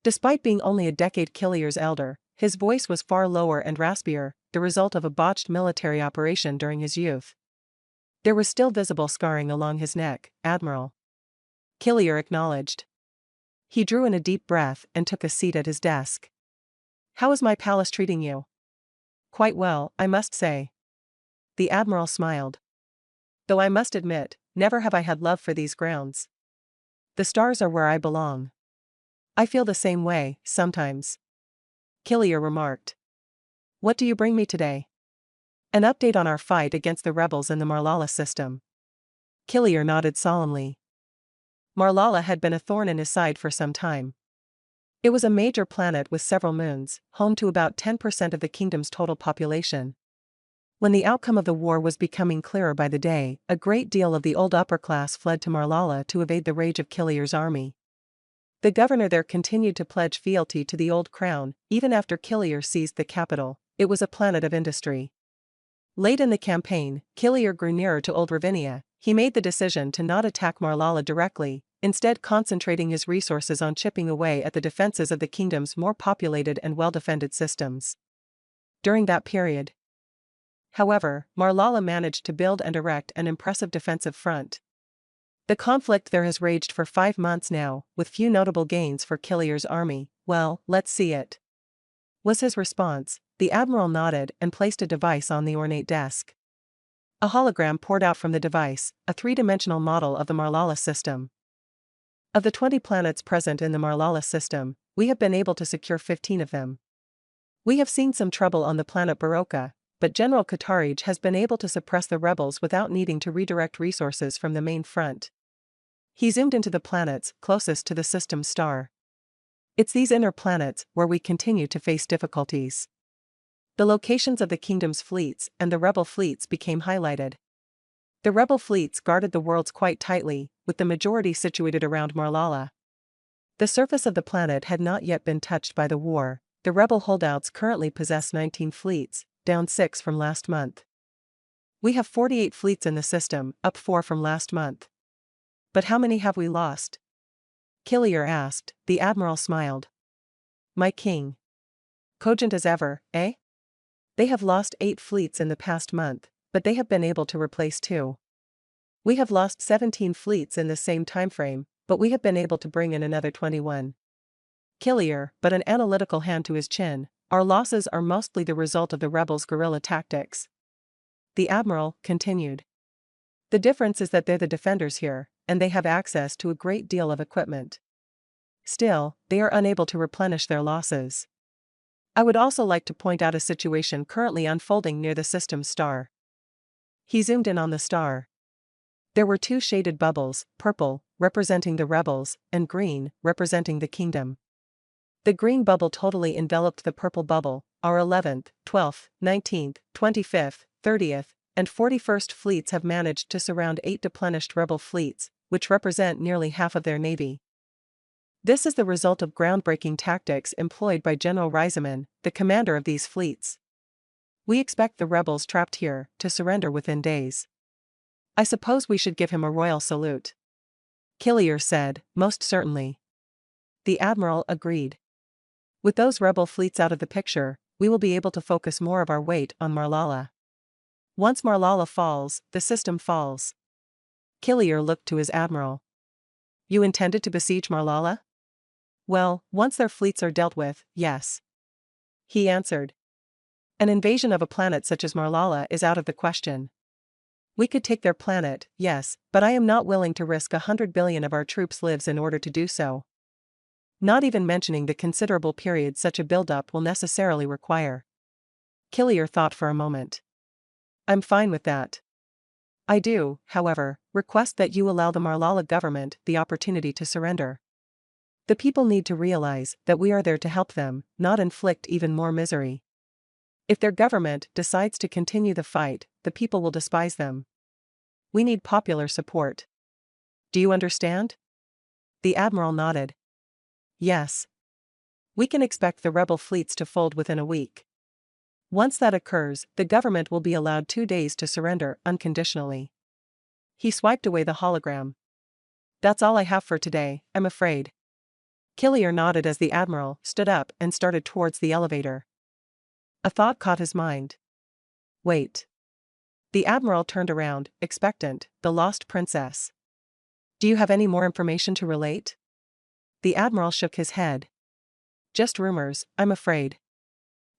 Despite being only a decade Killier's elder, his voice was far lower and raspier, the result of a botched military operation during his youth. There was still visible scarring along his neck. "Admiral," Killier acknowledged. He drew in a deep breath and took a seat at his desk. "How is my palace treating you?" "Quite well, I must say." The admiral smiled. "Though I must admit, never have I had love for these grounds. The stars are where I belong." "I feel the same way, sometimes," Killier remarked. "What do you bring me today?" "An update on our fight against the rebels in the Marlala system." Killier nodded solemnly. Marlala had been a thorn in his side for some time. It was a major planet with several moons, home to about 10% of the kingdom's total population. When the outcome of the war was becoming clearer by the day, a great deal of the old upper class fled to Marlala to evade the rage of Killier's army. The governor there continued to pledge fealty to the old crown, even after Killier seized the capital. It was a planet of industry. Late in the campaign, Killier grew nearer to Old Ravinia. He made the decision to not attack Marlala directly, instead concentrating his resources on chipping away at the defenses of the kingdom's more populated and well-defended systems. During that period, however, Marlala managed to build and erect an impressive defensive front. The conflict there has raged for 5 months now, with few notable gains for Killier's army. "Well, let's see it," was his response. The admiral nodded and placed a device on the ornate desk. A hologram poured out from the device, a 3-dimensional model of the Marlala system. Of the 20 planets present in the Marlala system, we have been able to secure 15 of them. We have seen some trouble on the planet Baroka, but General Katarij has been able to suppress the rebels without needing to redirect resources from the main front. He zoomed into the planets closest to the system's star. "It's these inner planets where we continue to face difficulties." The locations of the kingdom's fleets and the rebel fleets became highlighted. The rebel fleets guarded the worlds quite tightly, with the majority situated around Marlala. The surface of the planet had not yet been touched by the war. The rebel holdouts currently possess 19 fleets, down 6 from last month. We have 48 fleets in the system, up 4 from last month. But how many have we lost? Killier asked. The admiral smiled. My king. Cogent as ever, eh? They have lost 8 fleets in the past month, but they have been able to replace 2. We have lost 17 fleets in the same timeframe, but we have been able to bring in another 21. Killier, but an analytical hand to his chin, our losses are mostly the result of the rebels' guerrilla tactics. The admiral continued. The difference is that they're the defenders here, and they have access to a great deal of equipment. Still, they are unable to replenish their losses. I would also like to point out a situation currently unfolding near the system's star. He zoomed in on the star. There were 2 shaded bubbles, purple, representing the rebels, and green, representing the kingdom. The green bubble totally enveloped the purple bubble. Our 11th, 12th, 19th, 25th, 30th, and 41st fleets have managed to surround 8 deplenished rebel fleets, which represent nearly half of their navy. This is the result of groundbreaking tactics employed by General Reisemann, the commander of these fleets. We expect the rebels trapped here to surrender within days. I suppose we should give him a royal salute. Killier said, most certainly. The admiral agreed. With those rebel fleets out of the picture, we will be able to focus more of our weight on Marlala. Once Marlala falls, the system falls. Killier looked to his admiral. You intended to besiege Marlala? Well, once their fleets are dealt with, yes. He answered. An invasion of a planet such as Marlala is out of the question. We could take their planet, yes, but I am not willing to risk 100 billion of our troops' lives in order to do so. Not even mentioning the considerable period such a buildup will necessarily require. Killier thought for a moment. I'm fine with that. I do, however, request that you allow the Marlala government the opportunity to surrender. The people need to realize that we are there to help them, not inflict even more misery. If their government decides to continue the fight, the people will despise them. We need popular support. Do you understand? The admiral nodded. Yes. We can expect the rebel fleets to fold within a week. Once that occurs, the government will be allowed 2 days to surrender unconditionally. He swiped away the hologram. That's all I have for today, I'm afraid. Killier nodded as the admiral stood up and started towards the elevator. A thought caught his mind. Wait. The admiral turned around, expectant, the lost princess. Do you have any more information to relate? The admiral shook his head. Just rumors, I'm afraid.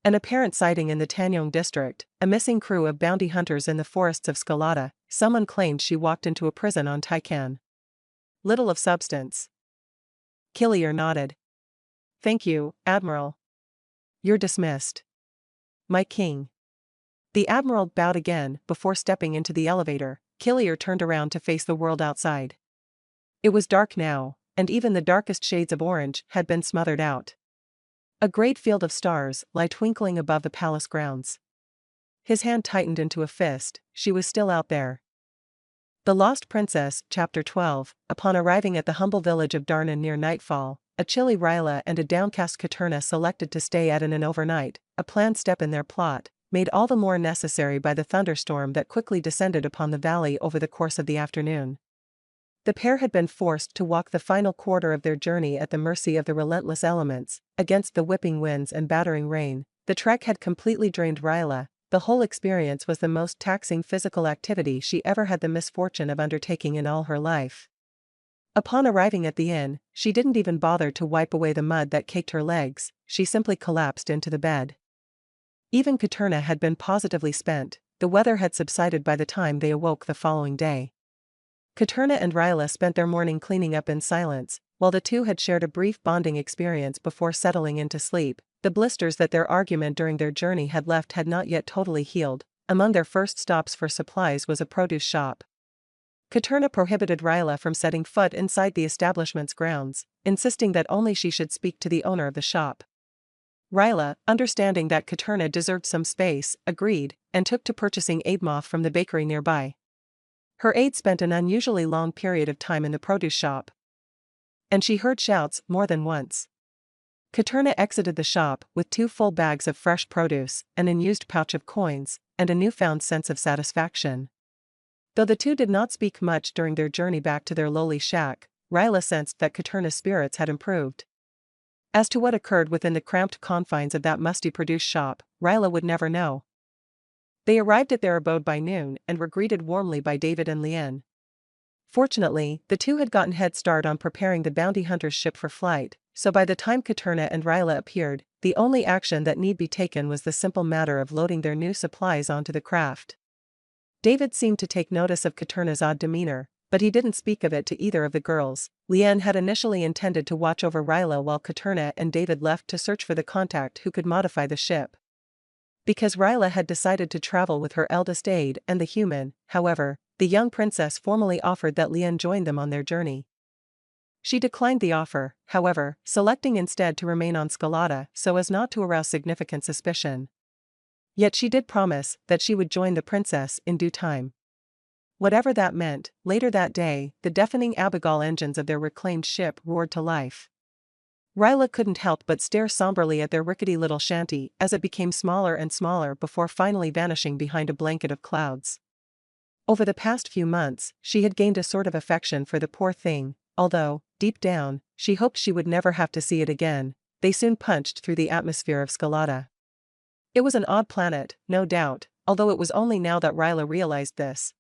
An apparent sighting in the Tanyong district, a missing crew of bounty hunters in the forests of Scalata, someone claimed she walked into a prison on Taikan. Little of substance. Killier nodded. Thank you, Admiral. You're dismissed. My king. The admiral bowed again before stepping into the elevator. Killier turned around to face the world outside. It was dark now, and even the darkest shades of orange had been smothered out. A great field of stars lay twinkling above the palace grounds. His hand tightened into a fist. She was still out there. The Lost Princess, Chapter 12. Upon arriving at the humble village of Darnan near nightfall, a chilly Ryla and a downcast Katerna selected to stay at an inn overnight, a planned step in their plot, made all the more necessary by the thunderstorm that quickly descended upon the valley over the course of the afternoon. The pair had been forced to walk the final quarter of their journey at the mercy of the relentless elements, against the whipping winds and battering rain. The trek had completely drained Ryla. The whole experience was the most taxing physical activity she ever had the misfortune of undertaking in all her life. Upon arriving at the inn, she didn't even bother to wipe away the mud that caked her legs, she simply collapsed into the bed. Even Katerna had been positively spent. The weather had subsided by the time they awoke the following day. Katerna and Ryla spent their morning cleaning up in silence, while the two had shared a brief bonding experience before settling into sleep. The blisters that their argument during their journey had left had not yet totally healed. Among their first stops for supplies was a produce shop. Katerna prohibited Ryla from setting foot inside the establishment's grounds, insisting that only she should speak to the owner of the shop. Ryla, understanding that Katerna deserved some space, agreed, and took to purchasing aidmoth from the bakery nearby. Her aide spent an unusually long period of time in the produce shop, and she heard shouts more than once. Katerna exited the shop with 2 full bags of fresh produce, an unused pouch of coins, and a newfound sense of satisfaction. Though the two did not speak much during their journey back to their lowly shack, Ryla sensed that Katerna's spirits had improved. As to what occurred within the cramped confines of that musty produce shop, Ryla would never know. They arrived at their abode by noon and were greeted warmly by David and Lien. Fortunately, the two had gotten head start on preparing the bounty hunter's ship for flight, so by the time Katerna and Ryla appeared, the only action that need be taken was the simple matter of loading their new supplies onto the craft. David seemed to take notice of Katerna's odd demeanor, but he didn't speak of it to either of the girls. Lien had initially intended to watch over Ryla while Katerna and David left to search for the contact who could modify the ship. Because Ryla had decided to travel with her eldest aide and the human, however, the young princess formally offered that Lien join them on their journey. She declined the offer, however, selecting instead to remain on Scalata so as not to arouse significant suspicion. Yet she did promise that she would join the princess in due time. Whatever that meant, later that day, the deafening Abigail engines of their reclaimed ship roared to life. Ryla couldn't help but stare somberly at their rickety little shanty as it became smaller and smaller before finally vanishing behind a blanket of clouds. Over the past few months, she had gained a sort of affection for the poor thing, although, deep down, she hoped she would never have to see it again. They soon punched through the atmosphere of Scalata. It was an odd planet, no doubt, although it was only now that Ryla realized this.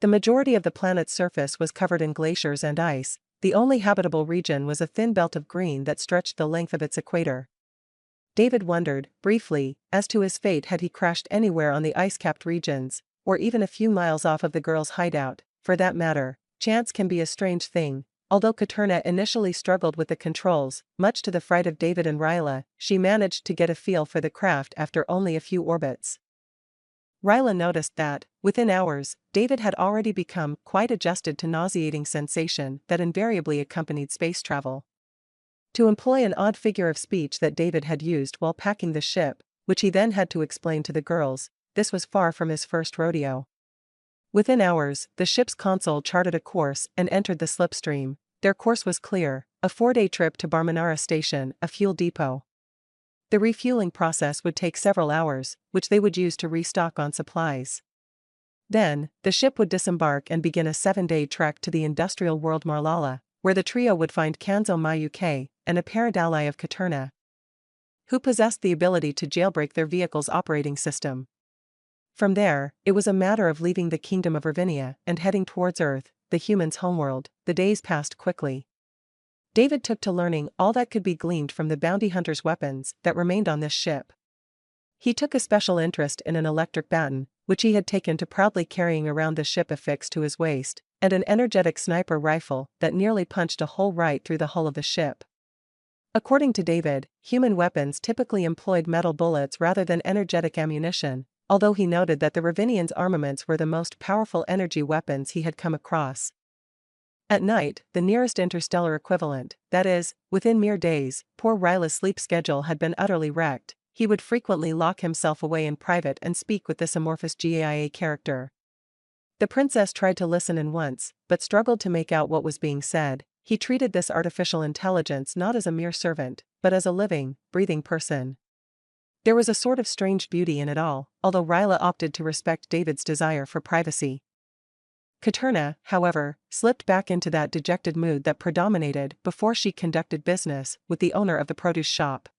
The majority of the planet's surface was covered in glaciers and ice. The only habitable region was a thin belt of green that stretched the length of its equator. David wondered, briefly, as to his fate had he crashed anywhere on the ice-capped regions, or even a few miles off of the girls' hideout. For that matter, chance can be a strange thing. Although Katerna initially struggled with the controls, much to the fright of David and Ryla, she managed to get a feel for the craft after only a few orbits. Ryla noticed that, within hours, David had already become quite adjusted to nauseating sensation that invariably accompanied space travel. To employ an odd figure of speech that David had used while packing the ship, which he then had to explain to the girls, this was far from his first rodeo. Within hours, the ship's console charted a course and entered the slipstream. Their course was clear, a 4-day trip to Barmanara Station, a fuel depot. The refueling process would take several hours, which they would use to restock on supplies. Then, the ship would disembark and begin a 7-day trek to the industrial world Marlala, where the trio would find Kanzo Mayuke, an apparent ally of Katerna, who possessed the ability to jailbreak their vehicle's operating system. From there, it was a matter of leaving the kingdom of Ravinia and heading towards Earth, the humans' homeworld. The days passed quickly. David took to learning all that could be gleaned from the bounty hunter's weapons that remained on this ship. He took a special interest in an electric baton, which he had taken to proudly carrying around the ship affixed to his waist, and an energetic sniper rifle that nearly punched a hole right through the hull of the ship. According to David, human weapons typically employed metal bullets rather than energetic ammunition, although he noted that the Ravinians' armaments were the most powerful energy weapons he had come across. At night, the nearest interstellar equivalent, that is, within mere days, poor Ryla's sleep schedule had been utterly wrecked. He would frequently lock himself away in private and speak with this amorphous GAIA character. The princess tried to listen in once, but struggled to make out what was being said. He treated this artificial intelligence not as a mere servant, but as a living, breathing person. There was a sort of strange beauty in it all, although Ryla opted to respect David's desire for privacy. Katerna, however, slipped back into that dejected mood that predominated before she conducted business with the owner of the produce shop.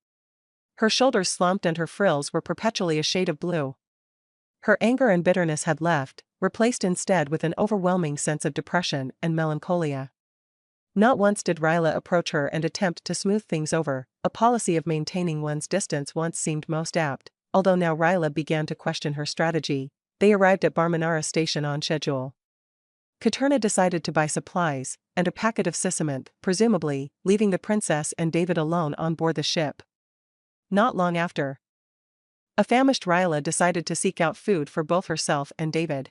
Her shoulders slumped and her frills were perpetually a shade of blue. Her anger and bitterness had left, replaced instead with an overwhelming sense of depression and melancholia. Not once did Ryla approach her and attempt to smooth things over. A policy of maintaining one's distance once seemed most apt, although now Ryla began to question her strategy. They arrived at Barmanara Station on schedule. Katerna decided to buy supplies, and a packet of sisament, presumably, leaving the princess and David alone on board the ship. Not long after, a famished Ryla decided to seek out food for both herself and David.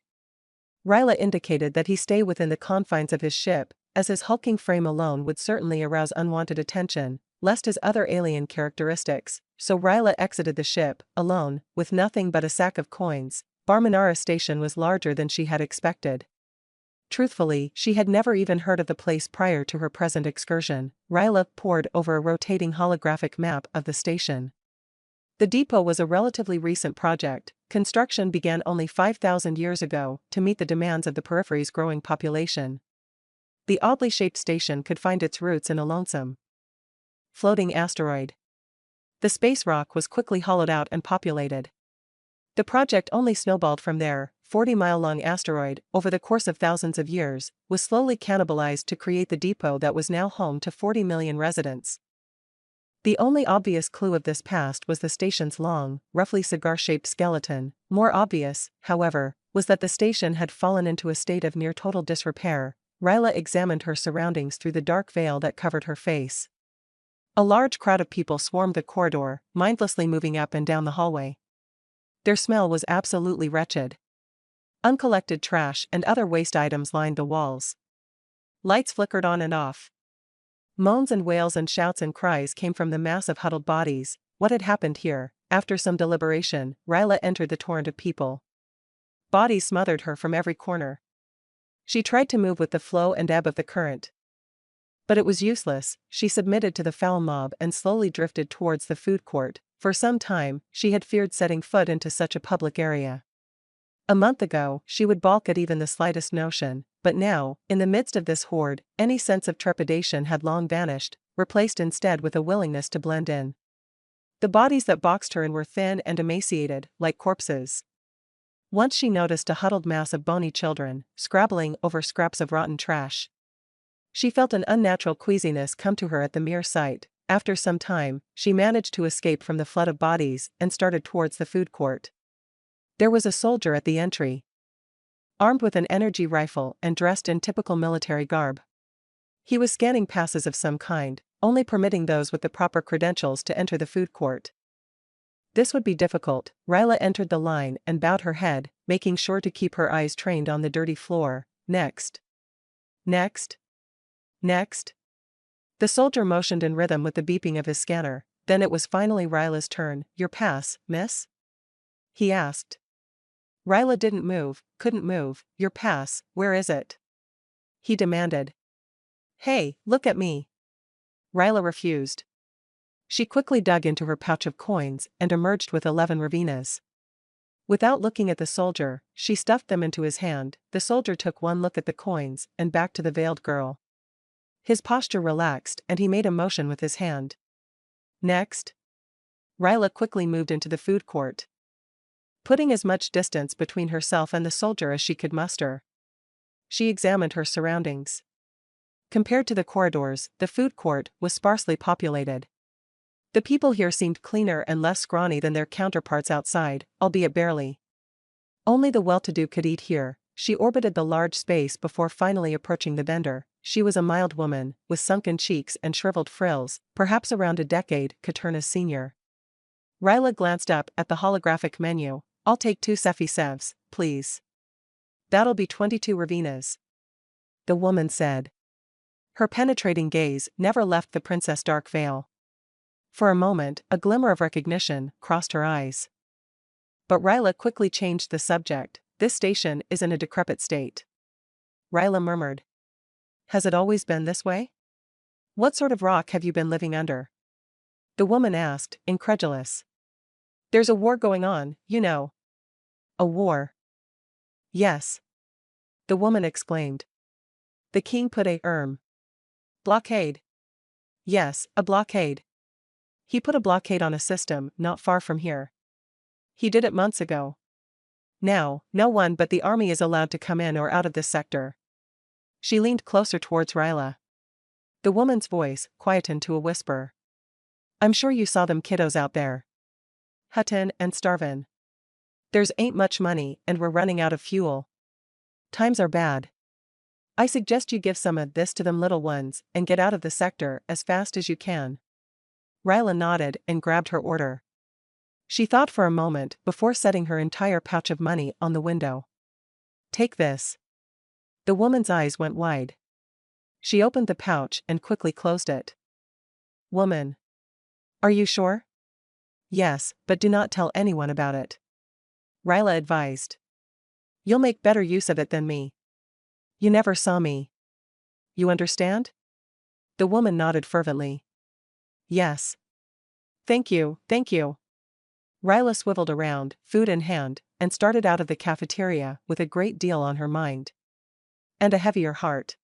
Ryla indicated that he stay within the confines of his ship, as his hulking frame alone would certainly arouse unwanted attention, lest his other alien characteristics, so Ryla exited the ship, alone, with nothing but a sack of coins. Barmanara Station was larger than she had expected. Truthfully, she had never even heard of the place prior to her present excursion. Ryla pored over a rotating holographic map of the station. The depot was a relatively recent project. Construction began only 5,000 years ago to meet the demands of the periphery's growing population. The oddly shaped station could find its roots in a lonesome, floating asteroid. The space rock was quickly hollowed out and populated. The project only snowballed from there. 40-mile-long asteroid, over the course of thousands of years, was slowly cannibalized to create the depot that was now home to 40 million residents. The only obvious clue of this past was the station's long, roughly cigar-shaped skeleton. More obvious, however, was that the station had fallen into a state of near total disrepair. Ryla examined her surroundings through the dark veil that covered her face. A large crowd of people swarmed the corridor, mindlessly moving up and down the hallway. Their smell was absolutely wretched. Uncollected trash and other waste items lined the walls. Lights flickered on and off. Moans and wails and shouts and cries came from the mass of huddled bodies. What had happened here? After some deliberation, Ryla entered the torrent of people. Bodies smothered her from every corner. She tried to move with the flow and ebb of the current. But it was useless. She submitted to the foul mob and slowly drifted towards the food court. For some time, she had feared setting foot into such a public area. A month ago, she would balk at even the slightest notion, but now, in the midst of this horde, any sense of trepidation had long vanished, replaced instead with a willingness to blend in. The bodies that boxed her in were thin and emaciated, like corpses. Once she noticed a huddled mass of bony children, scrabbling over scraps of rotten trash. She felt an unnatural queasiness come to her at the mere sight. After some time, she managed to escape from the flood of bodies and started towards the food court. There was a soldier at the entry, armed with an energy rifle and dressed in typical military garb. He was scanning passes of some kind, only permitting those with the proper credentials to enter the food court. This would be difficult. Ryla entered the line and bowed her head, making sure to keep her eyes trained on the dirty floor. Next. Next. Next. The soldier motioned in rhythm with the beeping of his scanner. Then it was finally Ryla's turn. Your pass, miss? He asked. Ryla didn't move, couldn't move. Your pass, where is it? He demanded. Hey, look at me. Ryla refused. She quickly dug into her pouch of coins and emerged with 11 ravinas. Without looking at the soldier, she stuffed them into his hand. The soldier took one look at the coins and back to the veiled girl. His posture relaxed and he made a motion with his hand. Next. Ryla quickly moved into the food court, putting as much distance between herself and the soldier as she could muster. She examined her surroundings. Compared to the corridors, the food court was sparsely populated. The people here seemed cleaner and less scrawny than their counterparts outside, albeit barely. Only the well-to-do could eat here. She orbited the large space before finally approaching the vendor. She was a mild woman, with sunken cheeks and shriveled frills, perhaps around a decade, Katerna's senior. Ryla glanced up at the holographic menu. I'll take 2 Cephii Sevs, please. That'll be 22 ravinas. The woman said. Her penetrating gaze never left the princess' dark veil. For a moment, a glimmer of recognition crossed her eyes. But Ryla quickly changed the subject. This station is in a decrepit state. Ryla murmured. Has it always been this way? What sort of rock have you been living under? The woman asked, incredulous. There's a war going on, you know. A war? Yes. The woman exclaimed. The king put a blockade. Yes, a blockade. He put a blockade on a system not far from here. He did it months ago. Now, no one but the army is allowed to come in or out of this sector. She leaned closer towards Ryla. The woman's voice quietened to a whisper. I'm sure you saw them kiddos out there. Huttin' and starvin'. There's ain't much money and we're running out of fuel. Times are bad. I suggest you give some of this to them little ones and get out of the sector as fast as you can. Ryla nodded and grabbed her order. She thought for a moment before setting her entire pouch of money on the window. Take this. The woman's eyes went wide. She opened the pouch and quickly closed it. Woman. Are you sure? Yes, but do not tell anyone about it. Ryla advised. You'll make better use of it than me. You never saw me. You understand? The woman nodded fervently. Yes. Thank you, thank you. Ryla swiveled around, food in hand, and started out of the cafeteria with a great deal on her mind. And a heavier heart.